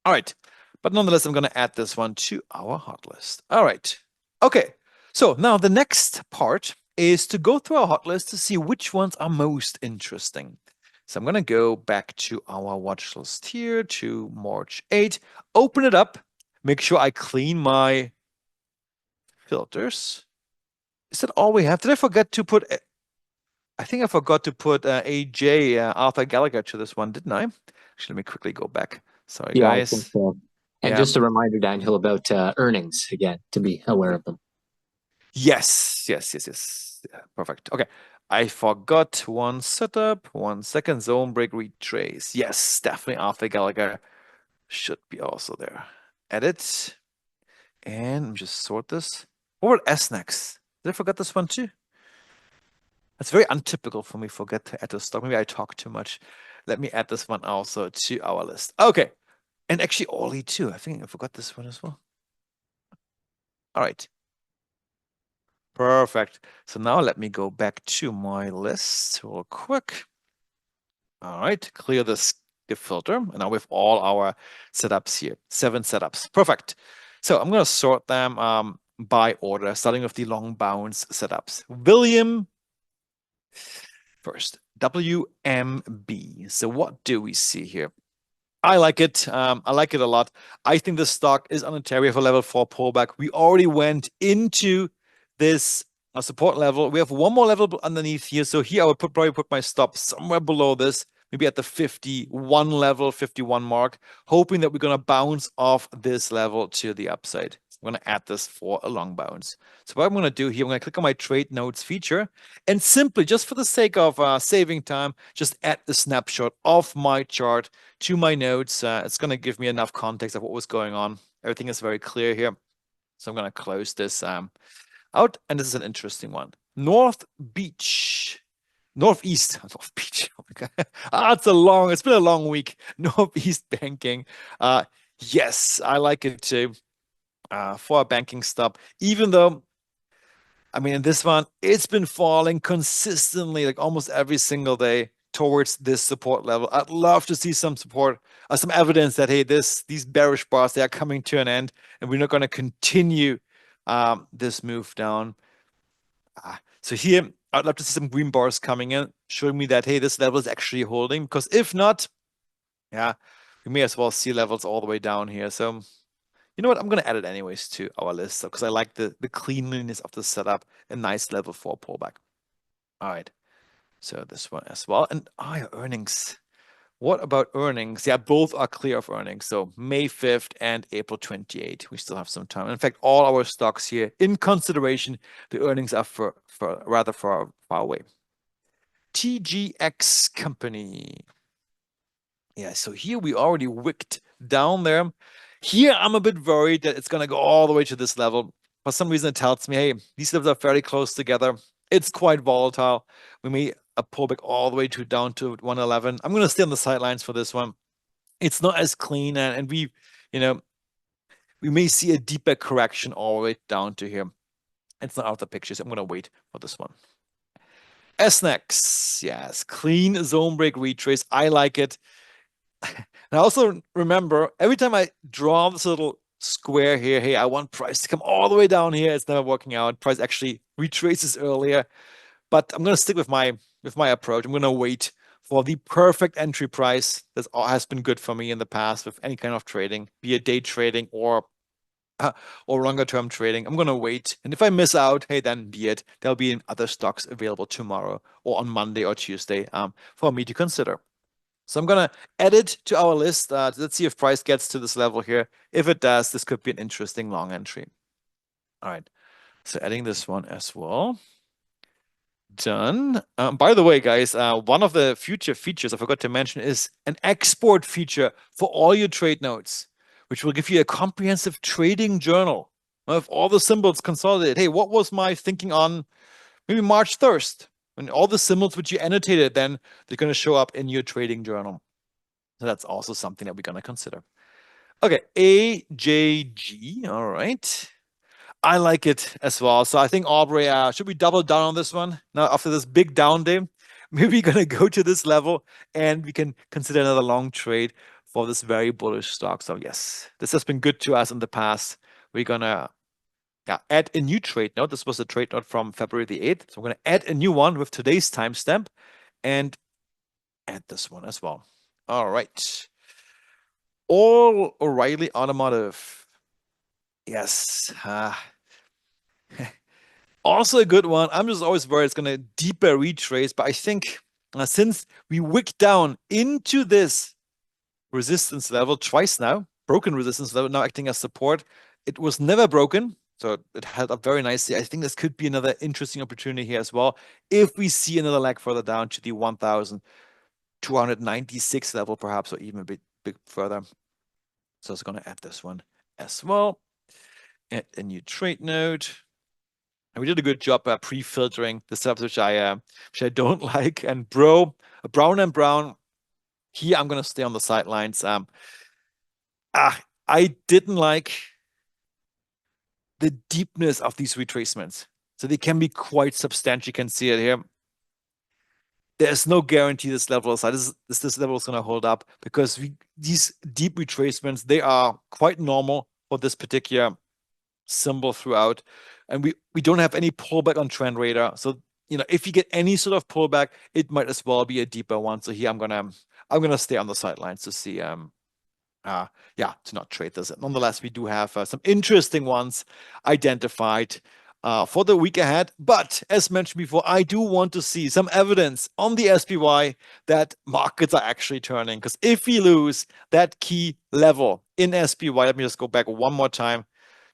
All right, but nonetheless, I'm going to add this one to our hot list. All right, okay. So now the next part is to go through our hot list to see which ones are most interesting. So I'm going to go back to our watch list here to March 8, open it up, make sure I clean my filters. Is that all we have? Did I forget to put... I think I forgot to put AJ, Arthur Gallagher, to this one, didn't I? Actually, let me quickly go back. Sorry, Yeah, guys. I think so. And Yeah. just a reminder, Daniel, about earnings, again, to be aware of them. Yes. Yeah, perfect. Okay. I forgot one setup, 1 second, zone break retrace. Yes, definitely Arthur Gallagher should be also there. Edit. And just sort this. What about S next? Did I forget this one too? That's very untypical for me, forget to add a stock. Maybe I talk too much. Let me add this one also to our list. Okay. And actually Orly too. I think I forgot this one as well. All right. Perfect. So now let me go back to my list real quick. All right. Clear this the filter, and now we have all our setups here, 7 setups. Perfect. So I'm going to sort them by order, starting with the long bounce setups. William first, WMB. So what do we see here? I like it. I like it a lot. I think the stock is on a tear. We have a level 4 pullback. We already went into this support level. We have one more level underneath here. So here I would probably put my stop somewhere below this, maybe at the 51 level, 51 mark, hoping that we're going to bounce off this level to the upside. I'm going to add this for a long bounce. So what I'm going to do here, I'm going to click on my trade notes feature and simply, just for the sake of saving time, just add a snapshot of my chart to my notes. It's going to give me enough context of what was going on. Everything is very clear here. So I'm going to close this out. And this is an interesting one. North Beach. Northeast. North Beach. Oh my God. It's been a long week. Northeast banking. Yes, I like it too. For a banking stop, even though, I mean, in this one, it's been falling consistently, like almost every single day towards this support level. I'd love to see some support, some evidence that, hey, these bearish bars, they are coming to an end, and we're not going to continue this move down. So here, I'd love to see some green bars coming in, showing me that, hey, this level is actually holding. Because if not, yeah, we may as well see levels all the way down here. So you know what? I'm going to add it anyways to our list because I like the cleanliness of the setup, a nice level 4 pullback. All right. So this one as well. And earnings. What about earnings? Yeah, both are clear of earnings. So May 5th and April 28th. We still have some time. In fact, all our stocks here in consideration, the earnings are rather far away. TGX company. Yeah, so here we already wicked down there. Here, I'm a bit worried that it's going to go all the way to this level. For some reason, it tells me, hey, these levels are fairly close together. It's quite volatile. We may pull back all the way down to 111. I'm going to stay on the sidelines for this one. It's not as clean, and we may see a deeper correction all the way down to here. It's not out of the picture, so I'm going to wait for this one. SNX, yes, clean zone break retrace. I like it. And I also remember every time I draw this little square here, hey, I want price to come all the way down here. It's never working out. Price actually retraces earlier, but I'm going to stick with my approach. I'm going to wait for the perfect entry price. That has been good for me in the past with any kind of trading, be it day trading or longer term trading. I'm going to wait. And if I miss out, hey, then be it. There'll be other stocks available tomorrow or on Monday or Tuesday for me to consider. So I'm going to add it to our list. Let's see if price gets to this level here. If it does, this could be an interesting long entry. All right. So adding this one as well. Done. By the way, guys, one of the future features I forgot to mention is an export feature for all your trade notes, which will give you a comprehensive trading journal of all the symbols consolidated. Hey, what was my thinking on maybe March 1st? And all the symbols which you annotated, then they're going to show up in your trading journal. So that's also something that we're going to consider. Okay, AJG. All right. I like it as well. So I think Aubrey, should we double down on this one? Now, after this big down day, maybe we're going to go to this level and we can consider another long trade for this very bullish stock. So yes, this has been good to us in the past. We're going to add a new trade note. This was a trade note from February the 8th. So I'm going to add a new one with today's timestamp and add this one as well. All right. All O'Reilly Automotive. Yes. Also a good one. I'm just always worried it's going to deeper retrace, but I think since we wicked down into this resistance level twice now, broken resistance level, now acting as support, it was never broken. So it held up very nicely. I think this could be another interesting opportunity here as well. If we see another leg further down to the 1,296 level, perhaps, or even a bit further. So it's going to add this one as well. Add a new trade note. And we did a good job pre-filtering the subs which I don't like. And Brown and Brown. Here I'm going to stay on the sidelines. I didn't like the deepness of these retracements. So they can be quite substantial. You can see it here. there's no guarantee this level is this level is going to hold up because these deep retracements, they are quite normal for this particular symbol throughout, and we don't have any pullback on trend radar. So if you get any sort of pullback, it might as well be a deeper one. So here I'm gonna stay on the sidelines to see yeah, to not trade this. Nonetheless, we do have some interesting ones identified for the week ahead. But as mentioned before, I do want to see some evidence on the SPY that markets are actually turning. Because if we lose that key level in SPY, let me just go back one more time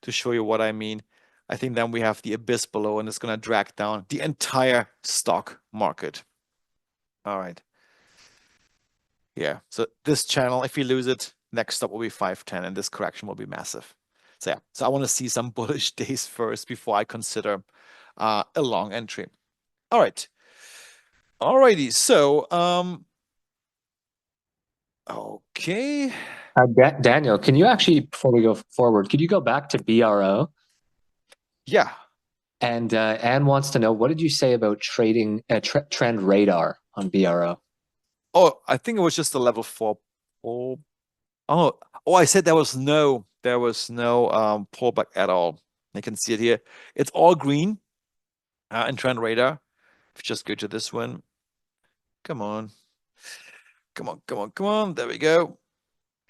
to show you what I mean. I think then we have the abyss below, and it's going to drag down the entire stock market. All right. Yeah. So this channel, if we lose it, next stop will be 510, and this correction will be massive. So yeah. So I want to see some bullish days first before I consider a long entry. All right. Alrighty. So okay. Daniel, can you actually, before we go forward, could you go back to BRO? Yeah. And Anne wants to know, what did you say about trading trend radar on BRO? Oh, I think it was just a level 4. Oh, I said there was no pullback at all. You can see it here. It's all green in trend radar. If you just go to this one. Come on. Come on, come on, come on. There we go.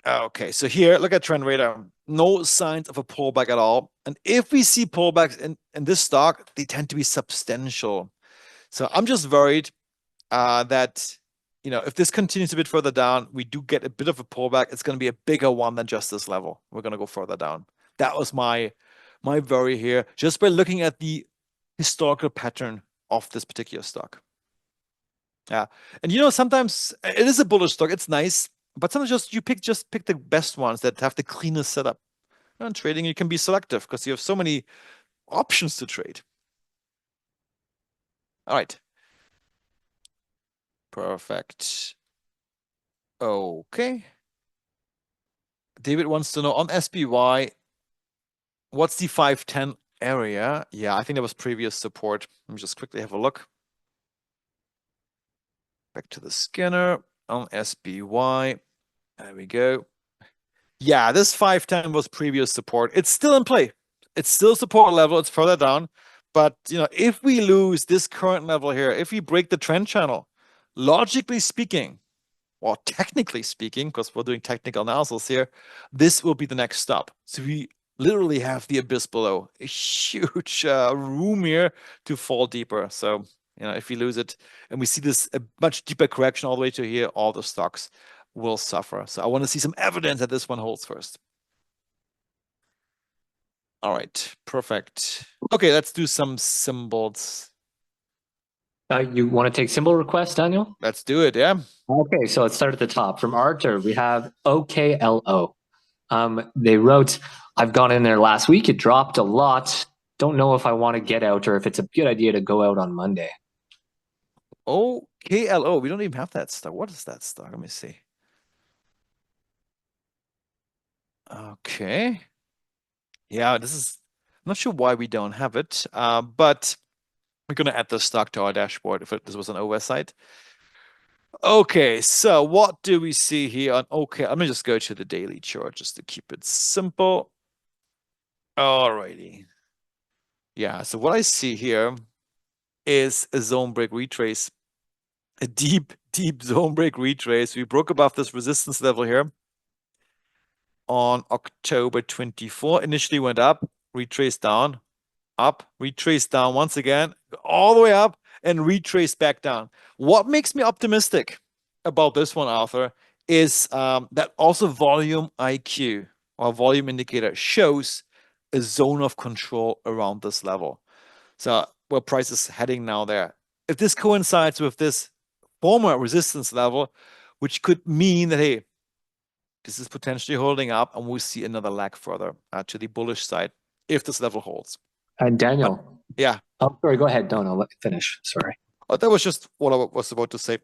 Okay, so here, look at trend radar. No signs of a pullback at all. And if we see pullbacks in this stock, they tend to be substantial. So I'm just worried that, if this continues a bit further down, we do get a bit of a pullback. It's going to be a bigger one than just this level. We're going to go further down. That was my worry here, just by looking at the historical pattern of this particular stock. Yeah, and sometimes it is a bullish stock. It's nice, but sometimes you pick the best ones that have the cleanest setup. And trading, you can be selective because you have so many options to trade. All right. Perfect. Okay. David wants to know on SPY, what's the 510 area? Yeah, I think that was previous support. Let me just quickly have a look. Back to the scanner on SPY. There we go. Yeah, this 510 was previous support. It's still in play. It's still support level. It's further down. But, if we lose this current level here, if we break the trend channel, logically speaking, or technically speaking, because we're doing technical analysis here, this will be the next stop. So we literally have the abyss below, a huge room here to fall deeper. So, if we lose it and we see this a much deeper correction all the way to here, all the stocks will suffer. So I want to see some evidence that this one holds first. All right, perfect. Okay, let's do some symbols. You want to take symbol requests, Daniel? Let's do it, yeah. Okay, so let's start at the top. From Arthur, we have OKLO. They wrote, I've gone in there last week. It dropped a lot. Don't know if I want to get out or if it's a good idea to go out on Monday. OKLO. We don't even have that stock. What is that stock? Let me see. Okay. Yeah, I'm not sure why we don't have it, but we're going to add the stock to our dashboard if this was an oversight. Okay, so what do we see here on OK? Let me just go to the daily chart just to keep it simple. Alrighty. Yeah, so what I see here is a zone break retrace, a deep, deep zone break retrace. We broke above this resistance level here on October 24. Initially went up, retraced down, up, retraced down once again, all the way up, and retraced back down. What makes me optimistic about this one, Arthur, is that also volume IQ, or volume indicator, shows a zone of control around this level. So where price is heading now there. If this coincides with this former resistance level, which could mean that, hey, this is potentially holding up and we'll see another lag further to the bullish side if this level holds. Daniel. Yeah. Oh, sorry, go ahead. Don't know. Let me finish. Sorry. Oh, that was just what I was about to say.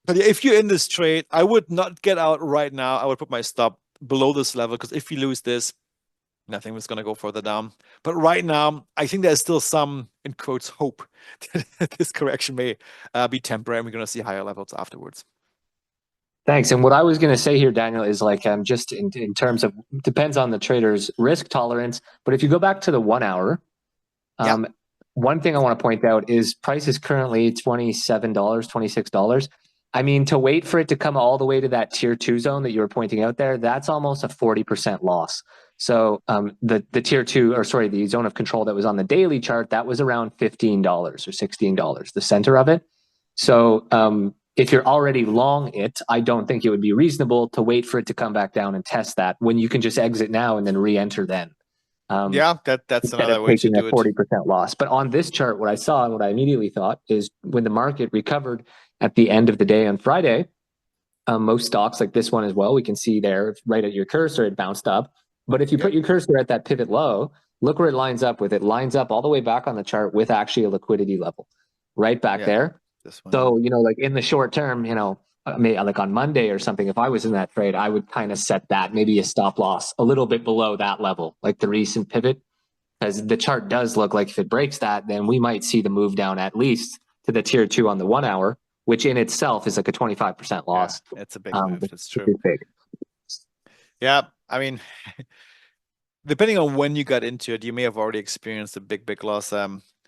But yeah, if you're in this trade, I would not get out right now. I would put my stop below this level because if you lose this, Nothing was going to go further down. But right now, I think there's still some, in quotes, hope that this correction may be temporary and we're going to see higher levels afterwards. Thanks. And what I was going to say here, Daniel, is like just in terms of depends on the trader's risk tolerance. But if you go back to the 1 hour, Yeah, one thing I want to point out is price is currently $27, $26. I mean, to wait for it to come all the way to that tier 2 zone that you were pointing out there, that's almost a 40% loss. So the tier 2, or sorry, the zone of control that was on the daily chart, that was around $15 or $16, the center of it. So if you're already long it, I don't think it would be reasonable to wait for it to come back down and test that when you can just exit now and then re-enter then. yeah, that's Instead of another way to taking a do it. 40% loss. But on this chart, what I saw and what I immediately thought is when the market recovered at the end of the day on Friday, most stocks like this one as well, we can see there right at your cursor, it bounced up. But if you put your cursor at that pivot low, look where it lines up with. It lines up all the way back on the chart with actually a liquidity level right back Yeah, there. this one. So, like in the short term, like on Monday or something, if I was in that trade, I would kind of set that maybe a stop loss a little bit below that level, like the recent pivot, because the chart does look like if it breaks that, then we might see the move down at least to the tier 2 on the 1 hour, which in itself is like a 25% loss. Yeah, it's a big move. That's Which true. is big. Yeah, I mean, depending on when you got into it, you may have already experienced a big loss.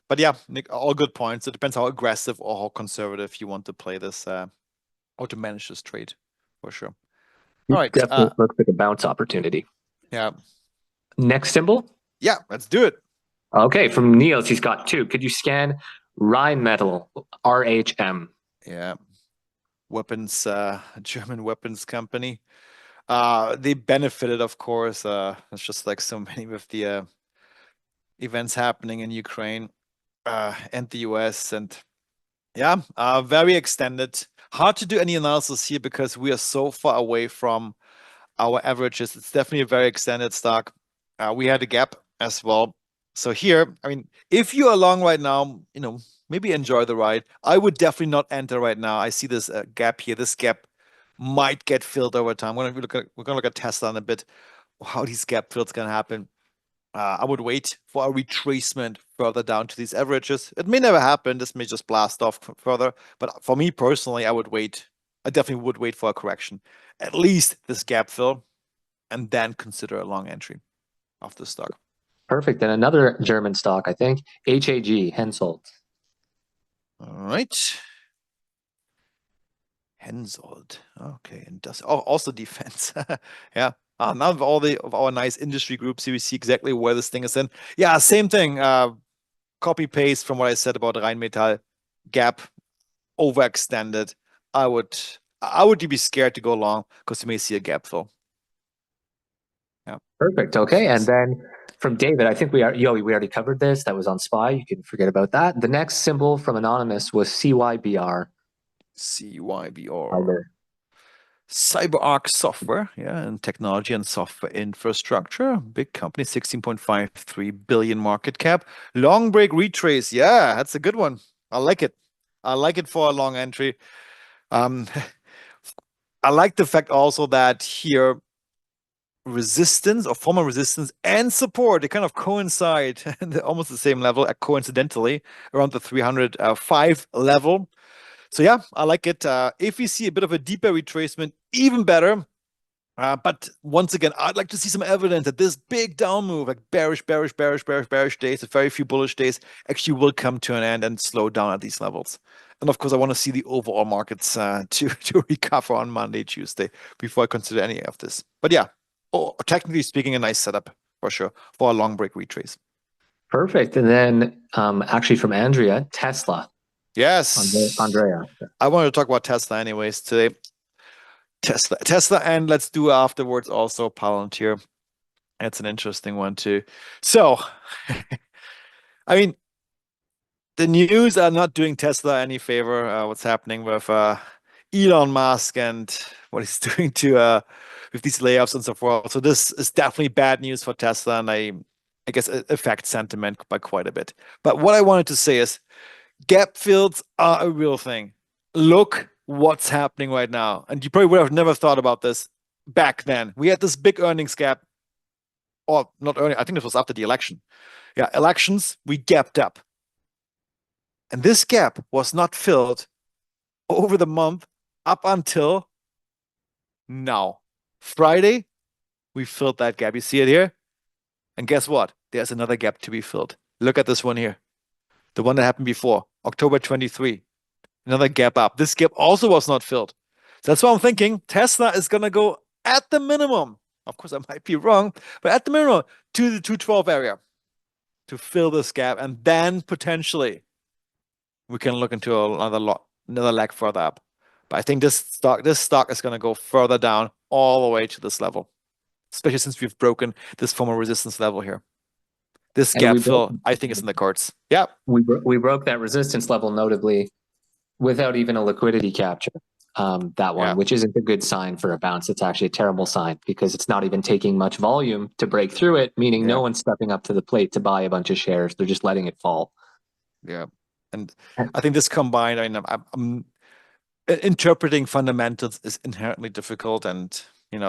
But yeah, Nick, all good points. It depends how aggressive or how conservative you want to play this, or to manage this trade, for sure. All It right. definitely looks like a bounce opportunity. Yeah, Next symbol. yeah, let's do it. Okay, from Niels, he's got two. Could you scan Rheinmetall, RHM? Yeah, weapons, German weapons company. They benefited, of course. It's just like so many with the events happening in Ukraine and the US, and yeah, very extended. Hard to do any analysis here because we are so far away from our averages. It's definitely a very extended stock. We had a gap as well. So here, I mean, if you are long right now, maybe enjoy the ride. I would definitely not enter right now. I see this gap here. This gap might get filled over time. We're gonna look at Tesla in a bit. How these gap fills can happen. I would wait for a retracement further down to these averages. It may never happen. This may just blast off further. But for me personally, I would wait. I definitely would wait for a correction. At least this gap fill, and then consider a long entry of the stock. Perfect. And another German stock, I think, HAG, Hensoldt. All right. Hensoldt. Okay. And does also defense. Yeah. Now of all of our nice industry groups here, we see exactly where this thing is in. Yeah, same thing. Copy paste from what I said about Rheinmetall. Gap overextended. I would be scared to go long because you may see a gap fill. Yeah. Perfect. Okay. And then from David, I think we already covered this. That was on SPY. You can forget about that. The next symbol from Anonymous was CYBR. CYBR. CyberArk Software, yeah, and technology and software infrastructure. Big company, 16.53 billion market cap. Long break retrace. Yeah, that's a good one. I like it. I like it for a long entry. Um, I like the fact also that here resistance or former resistance and support, they kind of coincide and almost the same level, coincidentally, around the 305 level. So yeah, I like it. If we see a bit of a deeper retracement, even better. But once again, I'd like to see some evidence that this big down move, like bearish days, with very few bullish days, actually will come to an end and slow down at these levels. And of course, I want to see the overall markets to recover on Monday, Tuesday before I consider any of this. But yeah, technically speaking, a nice setup for sure for a long break retrace. Perfect. And then actually from Andrea, Tesla. Yes. Andrea. I wanted to talk about Tesla anyways today. Tesla, and let's do afterwards also Palantir. That's an interesting one too. So, I mean, the news are not doing Tesla any favor. What's happening with Elon Musk and what he's doing to with these layoffs and so forth. So this is definitely bad news for Tesla, and I guess it affects sentiment by quite a bit. But what I wanted to say is gap fills are a real thing. Look what's happening right now. And you probably would have never thought about this back then. We had this big earnings gap. or not early, I think this was after the election. Yeah, elections, we gapped up. And this gap was not filled over the month up until now. Friday, we filled that gap. You see it here? And guess what? There's another gap to be filled. Look at this one here. The one that happened before, October 23. Another gap up. This gap also was not filled. So that's why I'm thinking Tesla is going to go at the minimum. Of course, I might be wrong, but at the minimum to the 212 area to fill this gap. And then potentially we can look into another leg further up. But I think this stock is going to go further down all the way to this level, especially since we've broken this former resistance level here. This And gap fill, I think, is in the cards. Yeah. We broke that resistance level notably without even a liquidity capture. That one, Yeah. which isn't a good sign for a bounce. It's actually a terrible sign because it's not even taking much volume to break through it, meaning Yeah. no one's stepping up to the plate to buy a bunch of shares. They're just letting it fall. Yeah. And I think this combined, I mean, I'm interpreting fundamentals is inherently difficult, and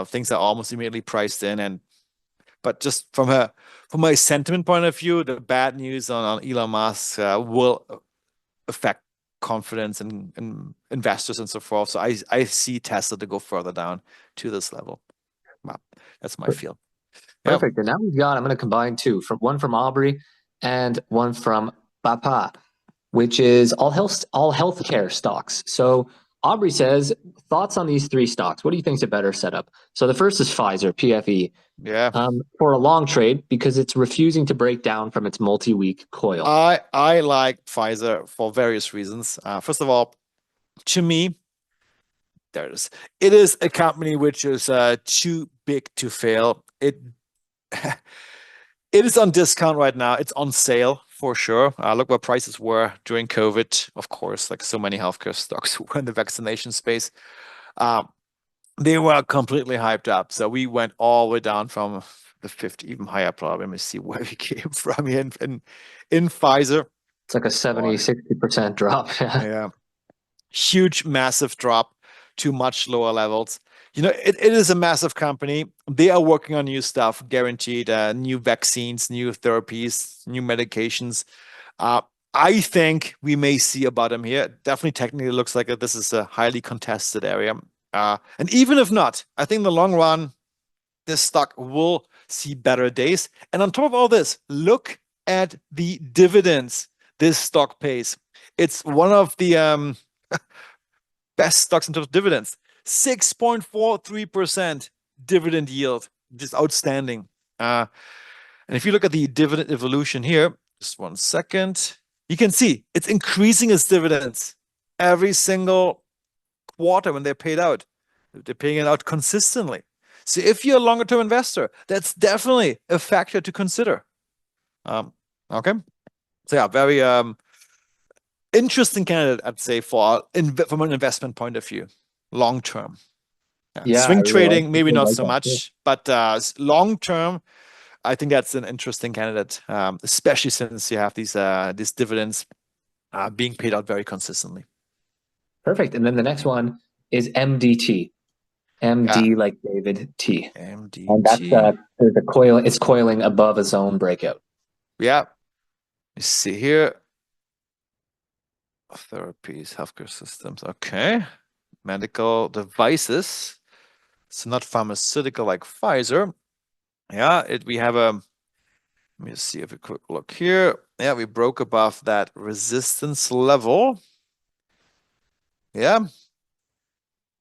things are almost immediately priced in. And but just from my sentiment point of view, the bad news on Elon Musk will affect confidence in investors and so forth. So I see Tesla to go further down to this level. Wow, that's my feel. Yeah, Perfect. And now I'm going to combine two, from one from Aubrey and one from Papa, which is all healthcare stocks. So Aubrey says, thoughts on these three stocks. What do you think is a better setup? So the first is Pfizer, PFE, yeah. for a long trade because it's refusing to break down from its multi-week coil. I like Pfizer for various reasons. First of all, to me, there it is. It is a company which is too big to fail. It it is on discount right now. It's on sale for sure. Look what prices were during COVID. Of course, like so many healthcare stocks were in the vaccination space. Um, they were completely hyped up. So we went all the way down from the 50, even higher probably. Let me see where we came from here in Pfizer. It's like a 70, 60% drop. Yeah. Huge, massive drop to much lower levels. It is a massive company. They are working on new stuff, guaranteed, new vaccines, new therapies, new medications. Uh, I think we may see a bottom here. Definitely, technically, looks like this is a highly contested area. And even if not, I think in the long run, this stock will see better days. And on top of all this, look at the dividends this stock pays. It's one of the best stocks in terms of dividends. 6.43% dividend yield, just outstanding. And if you look at the dividend evolution here, just one second, you can see it's increasing its dividends every single quarter when they're paid out. They're paying it out consistently. So if you're a longer term investor, that's definitely a factor to consider. Okay. So yeah, very interesting candidate, I'd say, from an investment point of view, long term. Yeah. Yeah, I Swing really trading, maybe not like so that too. much, but long term, I think that's an interesting candidate, especially since you have these dividends being paid out very consistently. Perfect. And then the next one is MDT. Yeah, MD like David T. And that's MDT. the coil. It's coiling above a zone breakout. Yeah, you see here, therapies, healthcare systems. Okay, medical devices. So not pharmaceutical like Pfizer. Yeah, we have a. Let me see if a quick look here. Yeah, we broke above that resistance level. Yeah,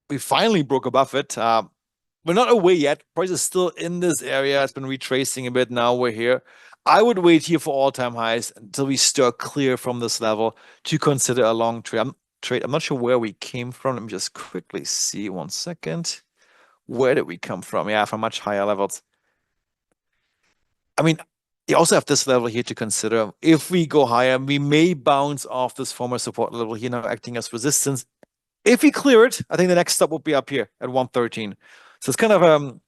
we finally broke above it. We're not away yet. Price is still in this area. It's been retracing a bit. Now we're here. I would wait here for all-time highs until we steer clear from this level to consider a long trade. I'm not sure where we came from. Let me just quickly see 1 second. Where did we come from? Yeah, from much higher levels. I mean, you also have this level here to consider. If we go higher, we may bounce off this former support level here, now acting as resistance. If we clear it, I think the next stop will be up here at 113. So it's kind of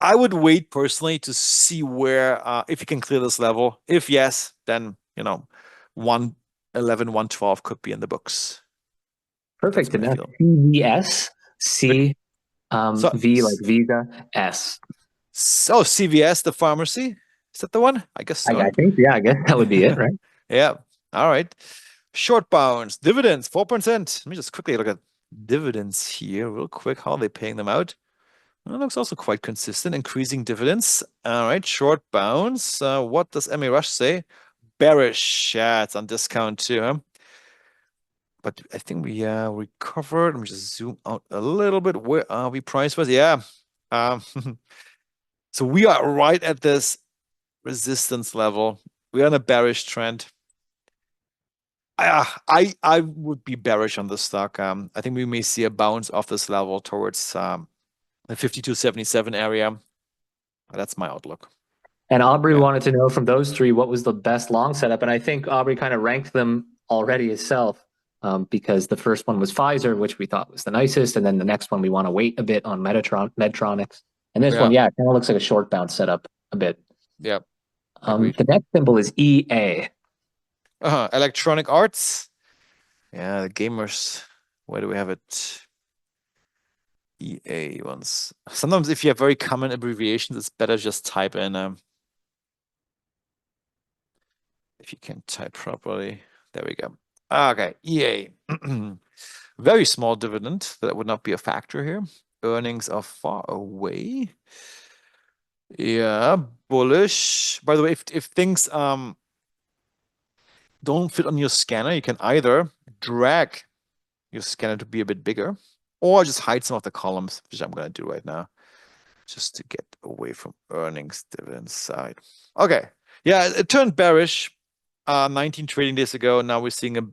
I would wait personally to see where if you can clear this level. If yes, then 111, 112 could be in the books. That's Perfect. my And that's feel. CVS, C, So V like Visa, S. So CVS, the pharmacy. Is that the one? I guess so. I think, yeah, I guess that would be it, right? Yeah. All right. Short bounds, dividends, 4%. Let me just quickly look at dividends here, real quick. How are they paying them out? Well, it looks also quite consistent, increasing dividends. All right. Short bounds. What does MA Rush say? Bearish. Yeah, it's on discount too, huh? But I think we recovered. Let me just zoom out a little bit. Where are we price-wise? Yeah. Um, so we are right at this resistance level. We're on a bearish trend. I would be bearish on the stock. I think we may see a bounce off this level towards the 52.77 area. That's my outlook. And Aubrey Yeah. wanted to know from those three what was the best long setup, and I think Aubrey kind of ranked them already itself, because the first one was Pfizer, which we thought was the nicest, and then the next one we want to wait a bit on Medtronics, and this one, Yeah. yeah, kind of looks like a short bounce setup a bit. Yeah. Agreed. The next symbol is EA. Electronic Arts. Yeah, the gamers. Where do we have it? EA ones. Sometimes if you have very common abbreviations, it's better just type in if you can type properly. There we go. Okay, EA. Very small dividend. That would not be a factor here. Earnings are far away. Yeah, bullish. By the way, if things don't fit on your scanner, you can either drag your scanner to be a bit bigger, or just hide some of the columns, which I'm gonna do right now, just to get away from earnings dividend side. Okay. Yeah, it turned bearish 19 trading days ago. Now we're seeing a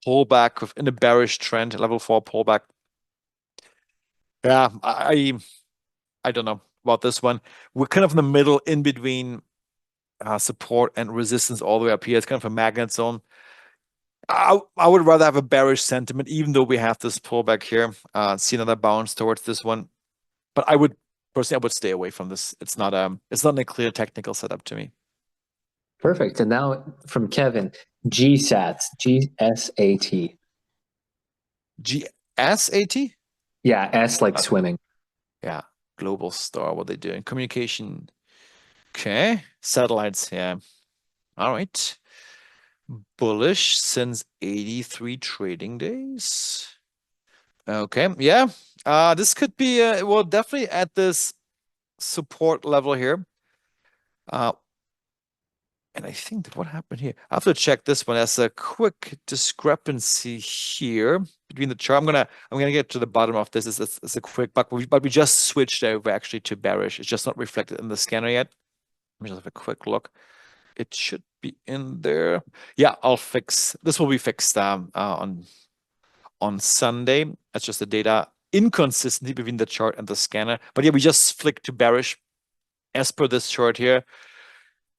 pullback in a bearish trend, level 4 pullback. Yeah, I don't know about this one. We're kind of in the middle, in between support and resistance all the way up here. It's kind of a magnet zone. I would rather have a bearish sentiment, even though we have this pullback here. See another bounce towards this one, but I would personally, I would stay away from this. It's not a clear technical setup to me. Perfect. And now from Kevin, GSATs, GSAT. GSAT? Yeah, S like Okay. swimming. Yeah, Global Star. What they doing? Communication. Okay, satellites. Yeah. All right. Bullish since 83 trading days. Okay. Yeah. This could be well, definitely at this support level here. Uh, and I think that what happened here, I have to check this one. As a quick discrepancy here between the chart. I'm gonna get to the bottom of this. It's a quick, but we just switched over actually to bearish. It's just not reflected in the scanner yet. Let me just have a quick look. It should be in there. Yeah, I'll fix this. Will be fixed on Sunday. That's just the data inconsistency between the chart and the scanner. But yeah, we just flicked to bearish as per this chart here.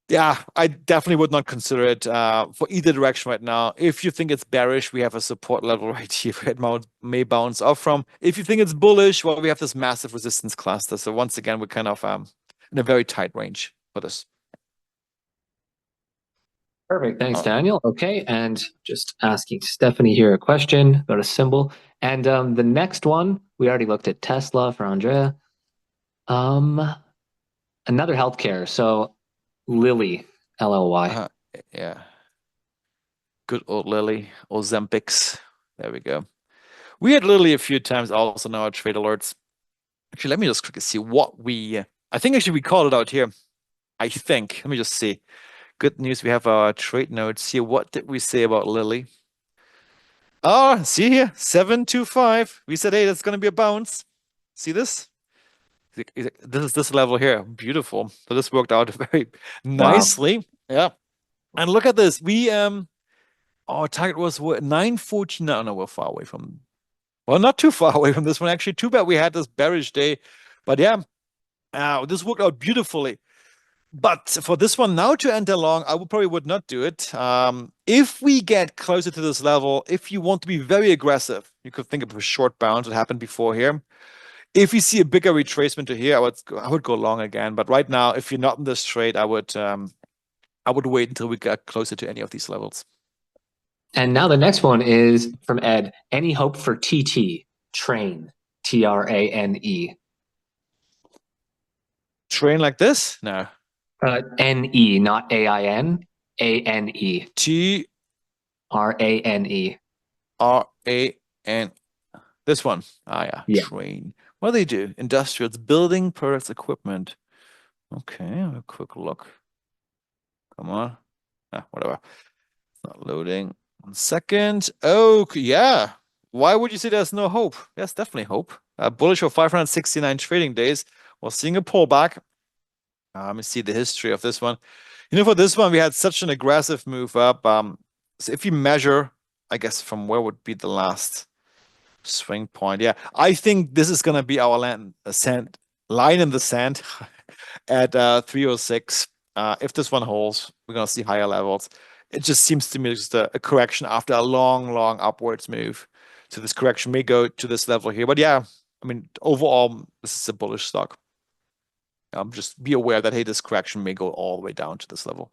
Yeah, I definitely would not consider it for either direction right now. If you think it's bearish, we have a support level right here it may bounce off from. If you think it's bullish, well, we have this massive resistance cluster. So once again, we're kind of in a very tight range for this. Perfect. Thanks, Daniel. Okay. And just asking Stephanie here a question about a symbol. And the next one, we already looked at Tesla for Andrea. Another healthcare. So Lilly, LLY. Yeah. Good old Lilly, Ozempics. There we go. We had Lilly a few times also in our trade alerts. Actually, let me just quickly see what I think actually we called it out here. I think. Let me just see. Good news. We have our trade notes here. What did we say about Lilly? Oh, see here, 725. We said, hey, that's going to be a bounce. See this? This is this level here. Beautiful. So this worked out very Wow. nicely. Yeah. And look at this. Our target was what, 914. No, we're far away from, well, not too far away from this one. Actually, too bad we had this bearish day. But yeah, this worked out beautifully. But for this one now to enter long, I would not do it. If we get closer to this level, if you want to be very aggressive, you could think of a short bounce that happened before here. If you see a bigger retracement to here, I would go long again. But right now, if you're not in this trade, I would wait until we get closer to any of these levels. And now the next one is from Ed. Any hope for TT? Train. TRANE. Train like this? No. N-E, not A-I-N. A-N-E. T R-A-N-E. R-A-N. This one. Ah, yeah. Yeah. Train. What do they do? Industrial. It's building products, equipment. Okay, a quick look. Come on. Ah, whatever. It's not loading. 1 second. Oh, yeah. Why would you say there's no hope? There's definitely hope. Bullish for 569 trading days. We're seeing a pullback. Let me see the history of this one. For this one, we had such an aggressive move up. So if you measure, I guess from where would be the last swing point? Yeah, I think this is gonna be our line in the sand at 306. If this one holds, we're gonna see higher levels. It just seems to me just a correction after a long, long upwards move. So this correction may go to this level here. But yeah, I mean, overall, this is a bullish stock. Just be aware that, hey, this correction may go all the way down to this level.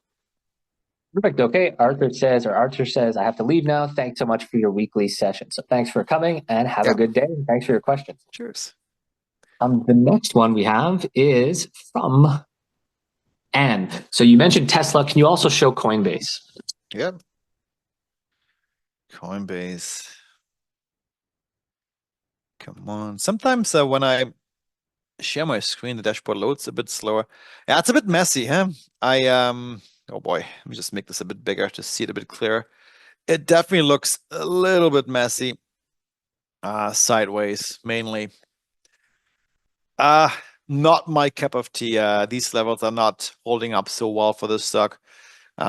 Perfect. Okay. Arthur says, I have to leave now. Thanks so much for your weekly session. So thanks for coming and have a good day. Thanks for your questions. Cheers. The next one we have is from Anne. So you mentioned Tesla. Can you also show Coinbase? Yep. Coinbase. Come on. Sometimes when I share my screen, the dashboard loads a bit slower. Yeah, it's a bit messy, huh? Oh boy, let me just make this a bit bigger to see it a bit clearer. It definitely looks a little bit messy. Sideways, mainly. Not my cup of tea. These levels are not holding up so well for this stock.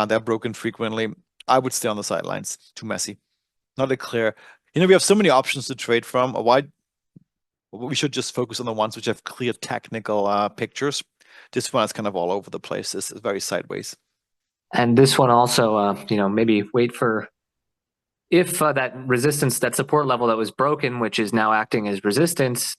They're broken frequently. I would stay on the sidelines. Too messy. Not a clear. We have so many options to trade from. Why we should just focus on the ones which have clear technical pictures. This one is kind of all over the place. It's very sideways. And this one also, maybe wait for if that resistance, that support level that was broken, which is now acting as resistance.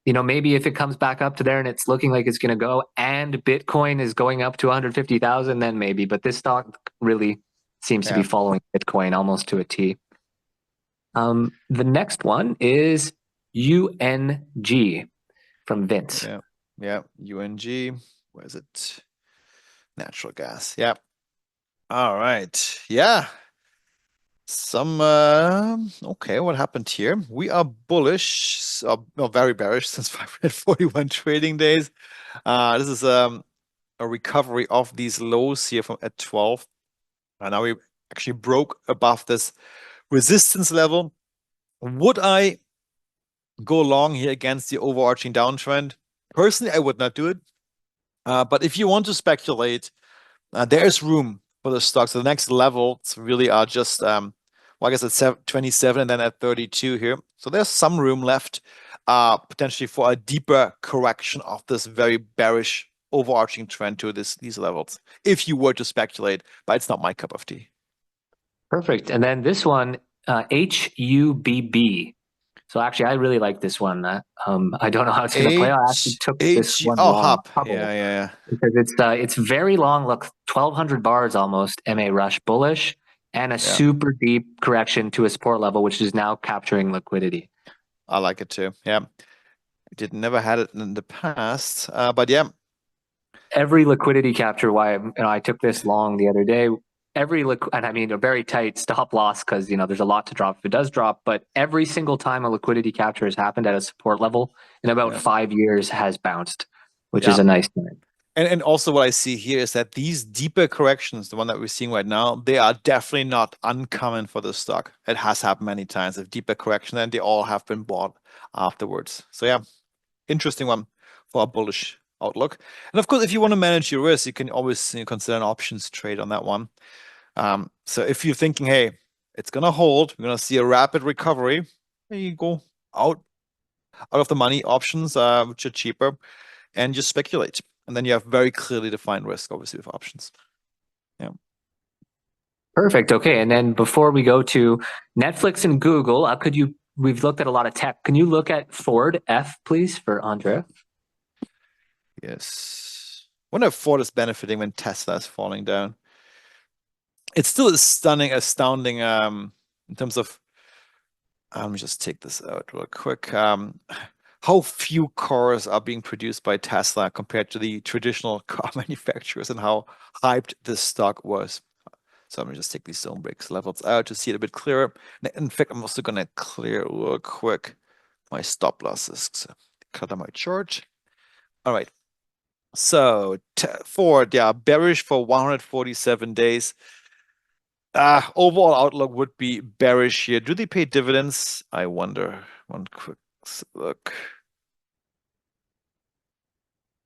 Maybe if it comes back up to there and it's looking like it's going to go, and Bitcoin is going up to 150,000, then maybe. But this stock really seems to be following Bitcoin almost to a T. The next one is UNG from Vince. Yeah. UNG. Where is it? Natural gas. Yeah. All right. Yeah. Okay, what happened here? We are bullish, very bearish since 541 trading days. This is a recovery of these lows here from at 12. And now we actually broke above this resistance level. Would I go long here against the overarching downtrend? Personally, I would not do it. But if you want to speculate, there is room for the stocks. The next levels really are just, I guess at 27 and then at 32 here. So there's some room left potentially for a deeper correction of this very bearish overarching trend to these levels, if you were to speculate, but it's not my cup of tea. Perfect. And then this one, HUBB. So actually, I really like this one. I don't know how it's going to play. I actually took this one long. Yeah. Because it's very long. Look, 1,200 bars almost. MA rush bullish and a super deep correction to a support level, which is now capturing liquidity. I like it too. Yeah, never had it in the past, but yeah. Every liquidity capture. Why I took this long the other day. And I mean a very tight stop loss because there's a lot to drop if it does drop, but every single time a liquidity capture has happened at a support level in about 5 years has bounced, which is a nice thing. And also what I see here is that these deeper corrections, the one that we're seeing right now, they are definitely not uncommon for the stock. It has happened many times of deeper correction, and they all have been bought afterwards. So yeah, interesting one for a bullish outlook. And of course, if you want to manage your risk, you can always consider an options trade on that one. So if you're thinking, hey, it's gonna hold, we're gonna see a rapid recovery, then you go out of the money options, which are cheaper, and just speculate. And then you have very clearly defined risk, obviously, with options. Yeah. Perfect. Okay. And then before we go to Netflix and Google, we've looked at a lot of tech. Can you look at Ford F, please, for Andrea? Yes. I wonder if Ford is benefiting when Tesla is falling down. It's still astounding in terms of, let me just take this out real quick. how few cars are being produced by Tesla compared to the traditional car manufacturers and how hyped this stock was. So let me just take these zone breaks levels out to see it a bit clearer. In fact, I'm also gonna clear real quick my stop losses. So cut on my chart. All right. So Ford, yeah, bearish for 147 days. Overall outlook would be bearish here. Do they pay dividends? I wonder. One quick look.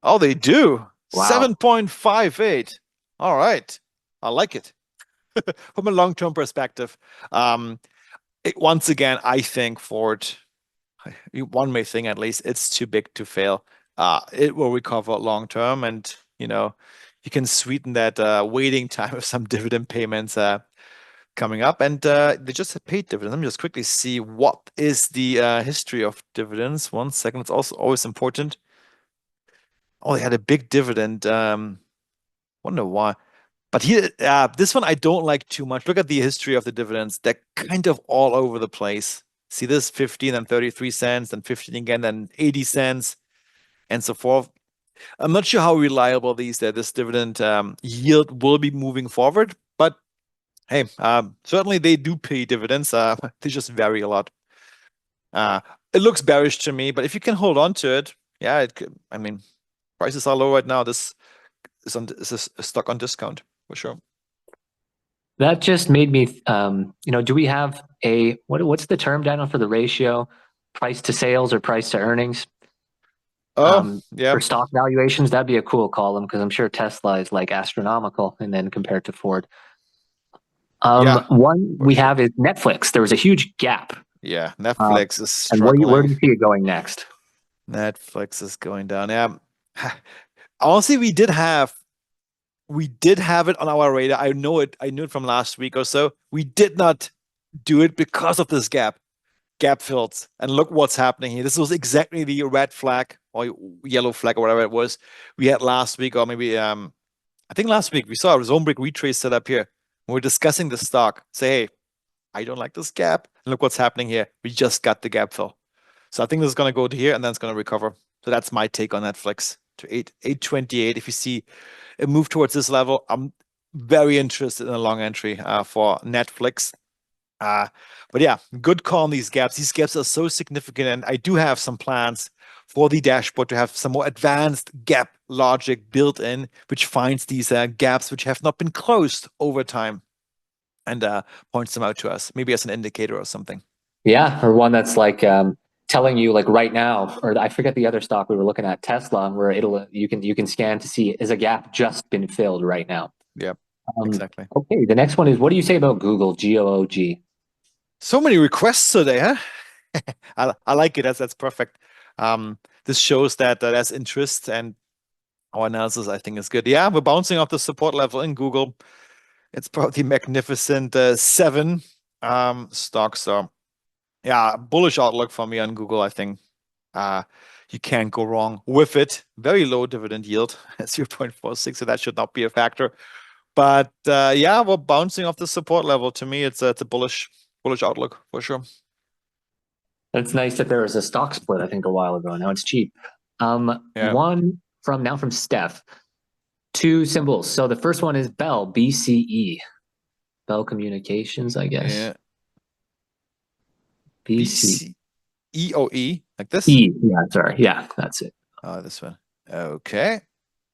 Oh, they do. Wow. 7.58. All right. I like it. From a long-term perspective. Once again, I think Ford, one may think at least, it's too big to fail. It will recover long term, and you can sweeten that waiting time with some dividend payments coming up. And they just had paid dividends. Let me just quickly see what is the history of dividends. 1 second. It's also always important. Oh, they had a big dividend. Wonder why. But here, this one I don't like too much. Look at the history of the dividends. They're kind of all over the place. See this 15 and 33 cents, then 15 again, then 80 cents, and so forth. I'm not sure how reliable this dividend yield will be moving forward, but hey, certainly they do pay dividends. They just vary a lot. It looks bearish to me, but if you can hold on to it, yeah, it could. I mean, prices are low right now. This is a stock on discount for sure. That just made me, do we have what's the term, Daniel, for the ratio, price to sales or price to earnings, Oh, yeah, for stock valuations? That'd be a cool column because I'm sure Tesla is like astronomical, and then compared to Ford. yeah, One for we sure. have is Netflix. There was a huge gap. Yeah, Um, Netflix is and where do struggling. you see it going next? Netflix is going down. Yeah. Honestly, we did have it on our radar. I know it. I knew it from last week or so. We did not do it because of this gap fills. And look what's happening here. This was exactly the red flag or yellow flag or whatever it was we had last week, or maybe I think last week we saw a zone break retrace set up here. We're discussing the stock. Say, hey, I don't like this gap. And look what's happening here. We just got the gap fill. So I think this is going to go to here and then it's going to recover. So that's my take on Netflix to 828. If you see a move towards this level, I'm very interested in a long entry for Netflix. Uh, but yeah, good call on these gaps. These gaps are so significant, and I do have some plans for the dashboard to have some more advanced gap logic built in, which finds these gaps which have not been closed over time and points them out to us, maybe as an indicator or something. Yeah, or one that's like telling you like right now, or I forget the other stock we were looking at, Tesla, where you can scan to see is a gap just been filled right now. Yeah, Um, exactly. okay, the next one is what do you say about Google, GOOG? So many requests today, huh? I like it. That's perfect. This shows that there's interest, and our analysis, I think, is good. Yeah, we're bouncing off the support level in Google. It's probably magnificent seven stocks. So yeah, bullish outlook for me on Google. I think uh, you can't go wrong with it. Very low dividend yield, 0.46, so that should not be a factor. But yeah, we're bouncing off the support level. To me, it's a bullish outlook for sure. It's nice that there was a stock split, I think, a while ago. Now it's cheap. Yeah, One from Steph. Two symbols. So the first one is Bell, BCE. Bell Communications, I guess. yeah. BCE. BCEOE, like this. Yeah, sorry. Yeah, that's it. Oh, this one. Okay.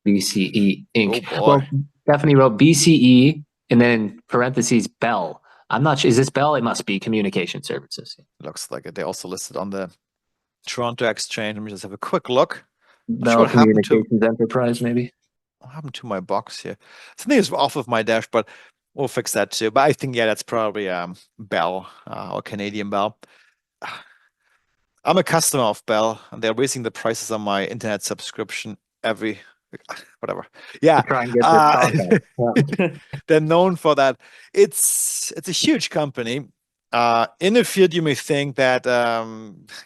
BCE Inc. Oh boy. Well, Stephanie wrote BCE and then in parentheses Bell. I'm not sure. Is this Bell? It must be communication services. Looks like it. They also listed on the Toronto Exchange. Let me just have a quick look. Not sure Bell Communications Enterprise, maybe. what happened to my box here. Something is off of my dash, but we'll fix that too. But I think yeah, that's probably Bell or Canadian Bell. I'm a customer of Bell, and they're raising the prices on my internet subscription every whatever. To Yeah, try and get this uh, stock out. Yeah. they're known for that. It's a huge company. In a field you may think that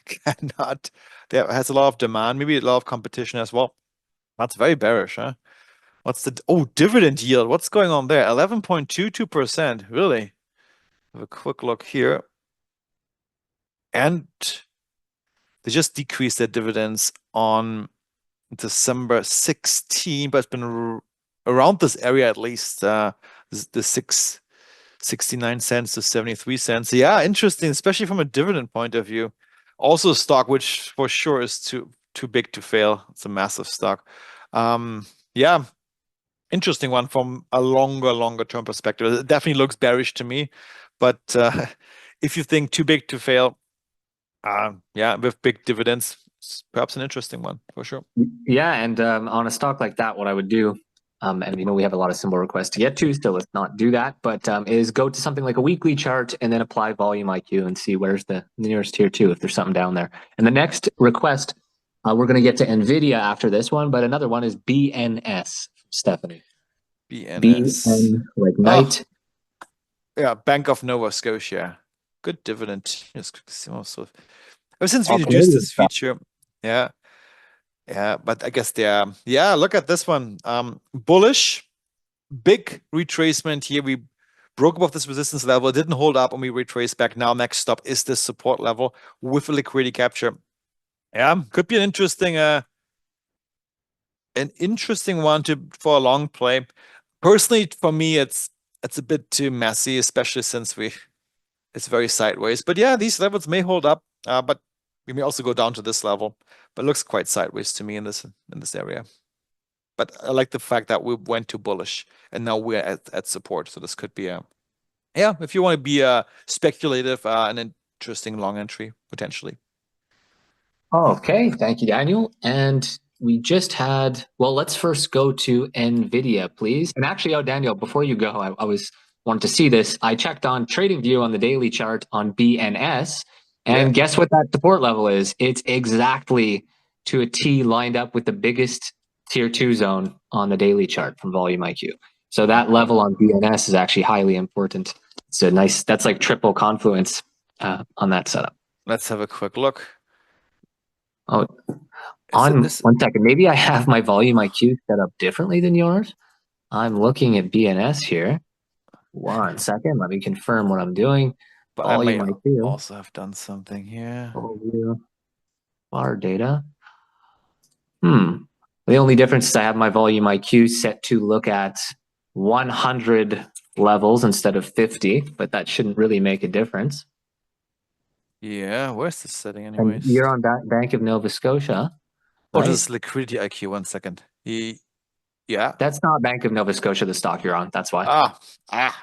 cannot there has a lot of demand, maybe a lot of competition as well. That's very bearish, huh? What's the dividend yield? What's going on there? 11.22%. Really? Have a quick look here. And They just decreased their dividends on December 16, but it's been around this area at least. The 69 cents to 73 cents. Yeah, interesting, especially from a dividend point of view. Also a stock which for sure is too big to fail. It's a massive stock. Yeah, interesting one from a longer term perspective. It definitely looks bearish to me, but if you think too big to fail, yeah, with big dividends, it's perhaps an interesting one for sure. Yeah, and on a stock like that, what I would do, and we have a lot of symbol requests to get to, so let's not do that, but is go to something like a weekly chart and then apply volume IQ and see where's the nearest tier two if there's something down there. And the next request, we're going to get to NVIDIA after this one, but another one is BNS, Stephanie. BNS. BN, like Oh, night. yeah, Bank of Nova Scotia. Good dividend. Also, ever since we All introduced Canadian this stuff. feature, yeah, yeah, but I guess they're, yeah, look at this one. Bullish, big retracement here. We broke above this resistance level. It didn't hold up and we retraced back. Now, next stop is this support level with a liquidity capture. Yeah, could be an interesting one for a long play. Personally, for me, it's a bit too messy, especially since it's very sideways. But yeah, these levels may hold up, but we may also go down to this level. But it looks quite sideways to me in this area. But I like the fact that we went to bullish and now we're at support. So this could be yeah, if you want to be speculative, an interesting long entry potentially. Okay, thank you, Daniel. And we just had, well, let's first go to NVIDIA, please. And actually, Daniel, before you go, I was wanted to see this. I checked on TradingView on the daily chart on BNS, Yeah. and guess what that support level is? It's exactly to a T lined up with the biggest tier two zone on the daily chart from Volume IQ. So that level on BNS is actually highly important. It's a nice, that's like triple confluence on that setup. Let's have a quick look. Oh, Is it on this? 1 second, maybe I have my volume IQ set up differently than yours. I'm looking at BNS here. 1 second, let me confirm what I'm doing. But I Volume may IQ, also have done something here. overview, bar data. The only difference is I have my volume IQ set to look at 100 levels instead of 50, but that shouldn't really make a difference. Yeah, where's the setting And anyways? you're on Bank of Nova Scotia, Oh, this right? is liquidity IQ. 1 second. Yeah. That's not Bank of Nova Scotia, the stock you're on. That's why. Ah, ah.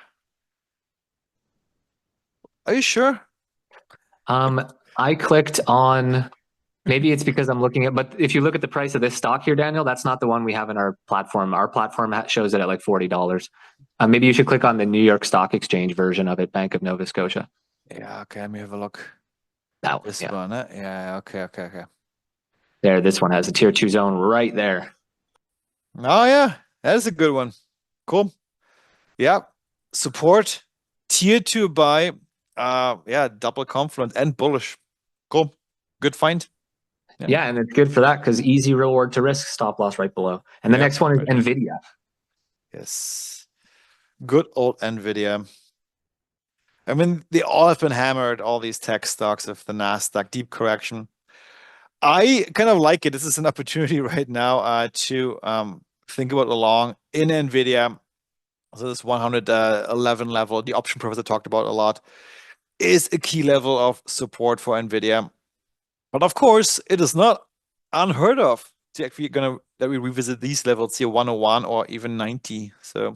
Are you sure? I clicked on, maybe it's because I'm looking at, but if you look at the price of this stock here, Daniel, that's not the one we have in our platform. Our platform shows it at like $40. Maybe you should click on the New York Stock Exchange version of it, Bank of Nova Scotia. Yeah, okay, let me have a look. That one, This yeah. one, yeah, okay. There, this one has a tier two zone right there. Oh yeah, that is a good one. Cool. Yeah. Support, tier two buy, yeah, double confluent and bullish. Cool. Good find. Yeah, and it's good for that because easy reward to risk, stop loss right below. And the Yep, next one is right. NVIDIA. Yes. Good old Nvidia. I mean, they all have been hammered, all these tech stocks of the Nasdaq deep correction. I kind of like it. This is an opportunity right now to think about the long in Nvidia. So this 111 level, the option professor talked about a lot, is a key level of support for Nvidia. But of course, it is not unheard of to actually that we revisit these levels here, 101 or even 90. So,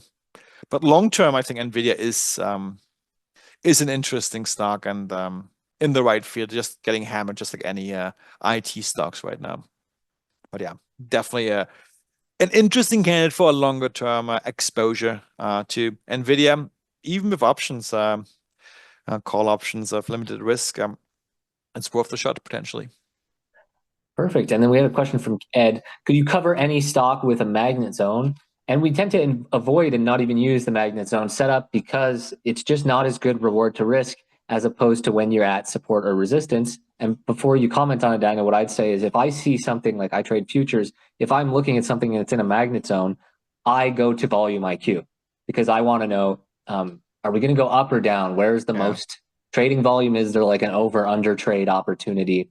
but long term, I think Nvidia is an interesting stock and in the right field, just getting hammered just like any IT stocks right now. But yeah, definitely an interesting candidate for a longer term exposure to Nvidia, even with options, call options of limited risk. It's worth the shot potentially. Perfect. And then we have a question from Ed. Could you cover any stock with a magnet zone? And we tend to avoid and not even use the magnet zone setup because it's just not as good reward to risk as opposed to when you're at support or resistance. And before you comment on it, Daniel, what I'd say is if I see something like I trade futures, if I'm looking at something that's in a magnet zone, I go to volume IQ because I want to know, are we going to go up or down? Where's the Yeah. most trading volume? Is there like an over under trade opportunity?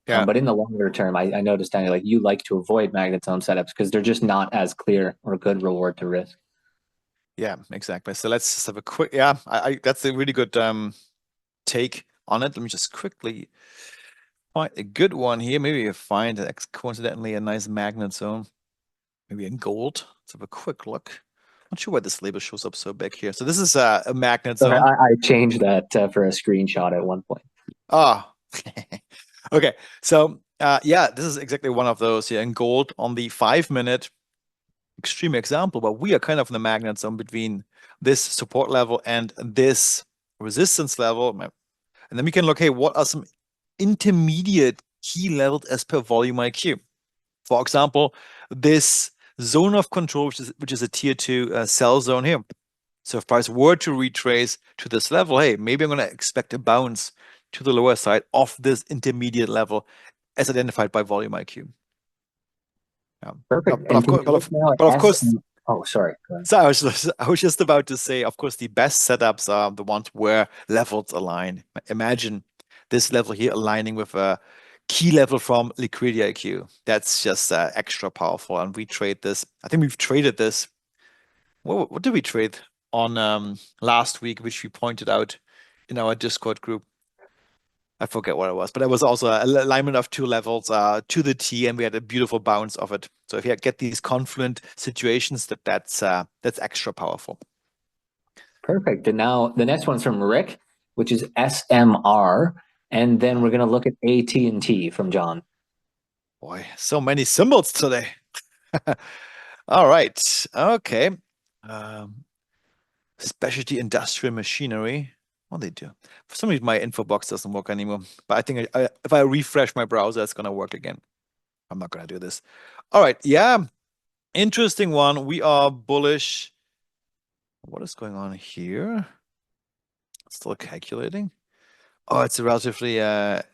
Yeah. But in the longer term, I noticed, Daniel, like you like to avoid magnet zone setups because they're just not as clear or good reward to risk. Yeah, exactly. So let's just have a quick, yeah, that's a really good take on it. Let me just quickly find a good one here. Maybe you find coincidentally a nice magnet zone, maybe in gold. Let's have a quick look. Not sure why this label shows up so big here. So this is a magnet So zone. I changed that for a screenshot at one point. Ah, okay. So yeah, this is exactly one of those here in gold on the 5 minute extreme example, but we are kind of in the magnet zone between this support level and this resistance level. And then we can look, hey, what are some intermediate key levels as per volume IQ? For example, this zone of control, which is a tier 2 sell zone here. So if price were to retrace to this level, hey, maybe I'm going to expect a bounce to the lower side of this intermediate level as identified by volume IQ. Yeah. Perfect. But And of can course, you look now at of S course, and oh, sorry. Go ahead. so I was just about to say, of course, the best setups are the ones where levels align. Imagine this level here aligning with a key level from Liquidity IQ. That's just extra powerful. And we trade this. I think we've traded this. What did we trade on last week, which we pointed out in our Discord group? I forget what it was, but it was also an alignment of two levels to the T, and we had a beautiful bounce of it. So if you get these confluent situations, that's extra powerful. Perfect. And now the next one's from Rick, which is SMR, and then we're going to look at AT&T from John. Boy, so many symbols today. All right. Okay. Um, Specialty industrial machinery. What they do? For some reason, my info box doesn't work anymore. But I think if I refresh my browser, it's gonna work again. I'm not gonna do this. All right. Yeah. Interesting one. We are bullish. What is going on here? Still calculating. Oh, it's a relatively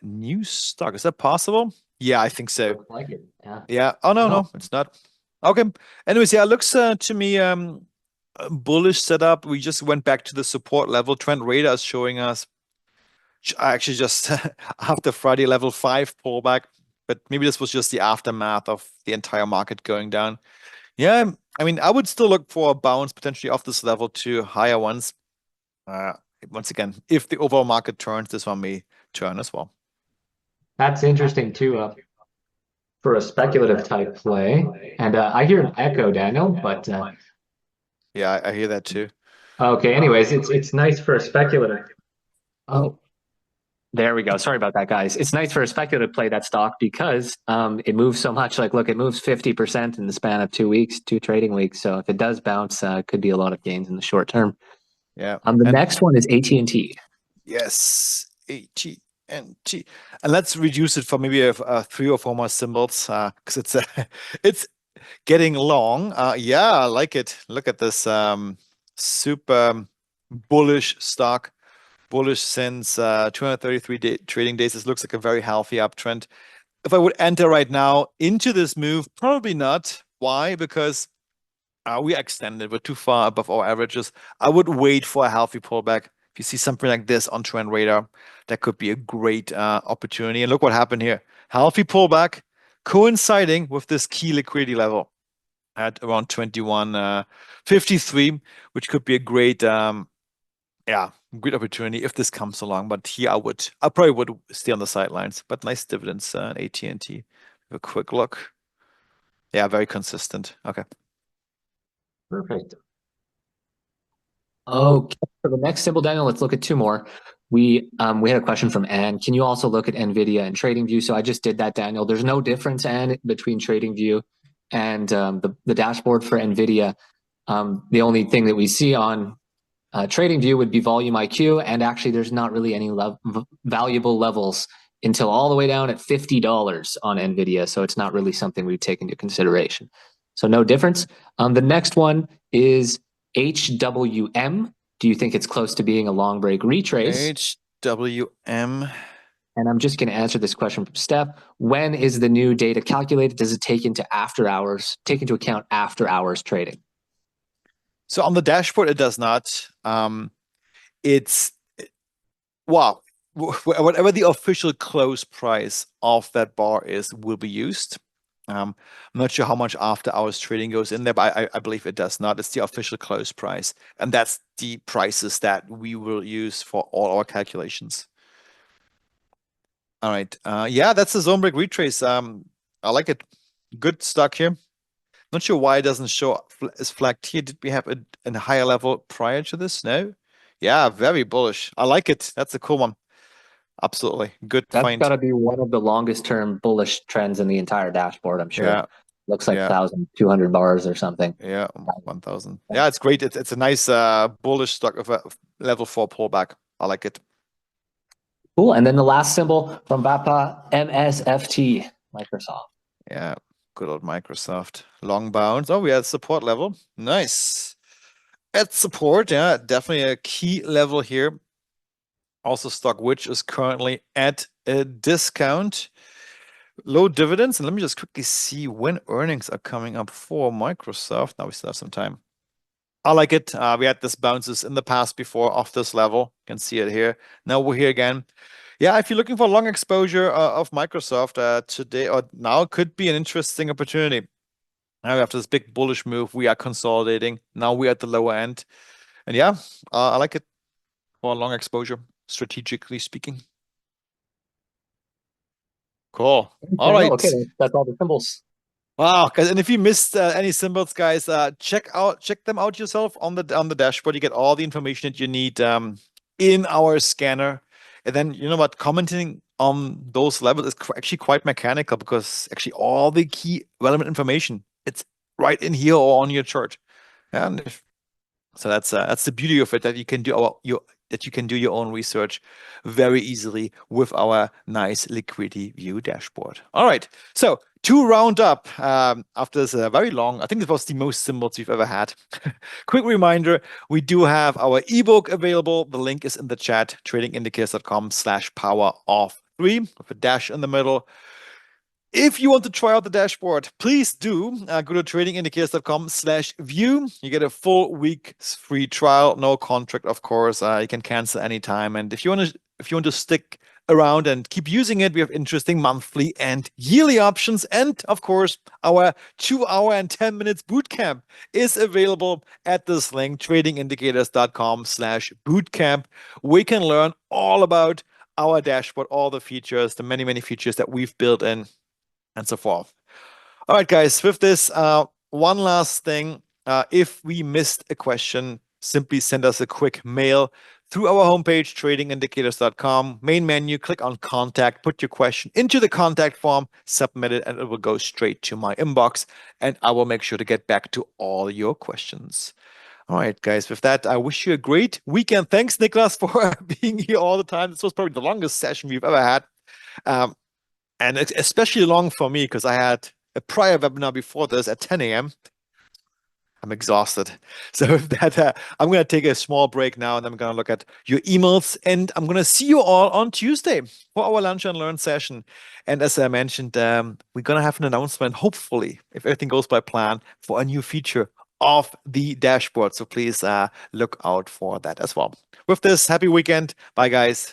new stock. Is that possible? Yeah, I think so. Looks like it. Yeah. Yeah. Oh no, No. no, it's not. Okay. Anyways, yeah, it looks to me a bullish setup. We just went back to the support level. Trend radar is showing us actually just after Friday level 5 pullback, but maybe this was just the aftermath of the entire market going down. Yeah, I mean, I would still look for a bounce potentially off this level to higher ones. Uh, Once again, if the overall market turns, this one may turn as well. That's interesting too, for a speculative type play. And I hear an echo, Daniel, but Yeah, I hear that too. okay. Anyways, it's nice for a speculative. Oh, there we go. Sorry about that, guys. It's nice for a speculative play that stock because it moves so much. Like, look, it moves 50% in the span of 2 weeks, 2 trading weeks. So if it does bounce, could be a lot of gains in the short term. Yeah. The And next one is AT&T. yes, AT&T. And let's reduce it for maybe three or four more symbols because it's it's getting long. Yeah, I like it. Look at this super bullish stock. Bullish since 233 trading days. This looks like a very healthy uptrend. If I would enter right now into this move, probably not. Why? Because we extended. We're too far above our averages. I would wait for a healthy pullback. If you see something like this on trend radar, that could be a great opportunity. And look what happened here. Healthy pullback coinciding with this key liquidity level at around 21.53, which could be a great yeah, great opportunity if this comes along. But here I probably would stay on the sidelines. But nice dividends in AT&T. Have a quick look. Yeah, very consistent. Okay. Perfect. Okay, for the next symbol, Daniel, let's look at two more. We had a question from Anne. Can you also look at NVIDIA and TradingView? So I just did that, Daniel. There's no difference, Anne, between TradingView and the dashboard for NVIDIA. The only thing that we see on TradingView would be volume IQ, and actually there's not really any valuable levels until all the way down at $50 on NVIDIA. So it's not really something we take into consideration. So no difference. The next one is HWM. Do you think it's close to being a long break retrace? HWM. And I'm just going to answer this question from Steph. When is the new data calculated? Does it take into account after hours trading? So on the dashboard, it does not. It's wow. whatever the official close price of that bar is will be used. I'm not sure how much after hours trading goes in there, but I believe it does not. It's the official close price, and that's the prices that we will use for all our calculations. All right. Yeah, that's the zone break retrace. I like it. Good stock here. Not sure why it doesn't show up as flagged here. Did we have a higher level prior to this? No. Yeah, very bullish. I like it. That's a cool one. Absolutely. Good That's got find. to be one of the longest term bullish trends in the entire dashboard, I'm sure. Yeah, Looks like yeah, 1,200 bars or something. yeah. 1,000. Yeah, it's great. It's a nice bullish stock of a level 4 pullback. I like it. Cool. And then the last symbol from BAPA, MSFT, Microsoft. Yeah, good old Microsoft. Long bounds. Oh, we had support level. Nice. At support, yeah, definitely a key level here. Also stock which is currently at a discount. Low dividends. And let me just quickly see when earnings are coming up for Microsoft. Now we still have some time. I like it. We had this bounces in the past before off this level. You can see it here. Now we're here again. Yeah, if you're looking for long exposure of Microsoft today or now could be an interesting opportunity. Now after this big bullish move, we are consolidating. Now we're at the lower end. And yeah, I like it for long exposure, strategically speaking. Cool. All Daniel, okay, right. that's all the symbols. Wow, guys, and if you missed any symbols, guys, check them out yourself on the dashboard. You get all the information that you need in our scanner. And then you know what, commenting on those levels is actually quite mechanical because actually all the key relevant information it's right in here or on your chart. And so that's the beauty of it that you can do your own research very easily with our nice Liquidity View dashboard. All right, so to round up after this very long, I think this was the most symbols we've ever had. Quick reminder: we do have our ebook available. The link is in the chat: tradingindicators.com/power of 3 with a dash in the middle. If you want to try out the dashboard, please do go to tradingindicators.com/view. You get a full week's free trial, no contract, of course. You can cancel anytime. And if you want to stick around and keep using it, we have interesting monthly and yearly options. And of course, our 2 hour and 10 minutes bootcamp is available at this link, tradingindicators.com/bootcamp. We can learn all about our dashboard, all the features, the many, many features that we've built in and so forth. All right, guys, with this, one last thing. If we missed a question, simply send us a quick mail through our homepage, tradingindicators.com. Main menu, click on contact, put your question into the contact form, submit it, and it will go straight to my inbox. And I will make sure to get back to all your questions. All right, guys, with that, I wish you a great weekend. Thanks, Niklas, for being here all the time. This was probably the longest session we've ever had. And it's especially long for me because I had a prior webinar before this at 10 a.m. I'm exhausted. So with that, I'm going to take a small break now and I'm going to look at your emails. And I'm going to see you all on Tuesday for our Lunch and Learn session. And as I mentioned, we're going to have an announcement, hopefully, if everything goes by plan, for a new feature of the dashboard. So please look out for that as well. With this, happy weekend. Bye, guys.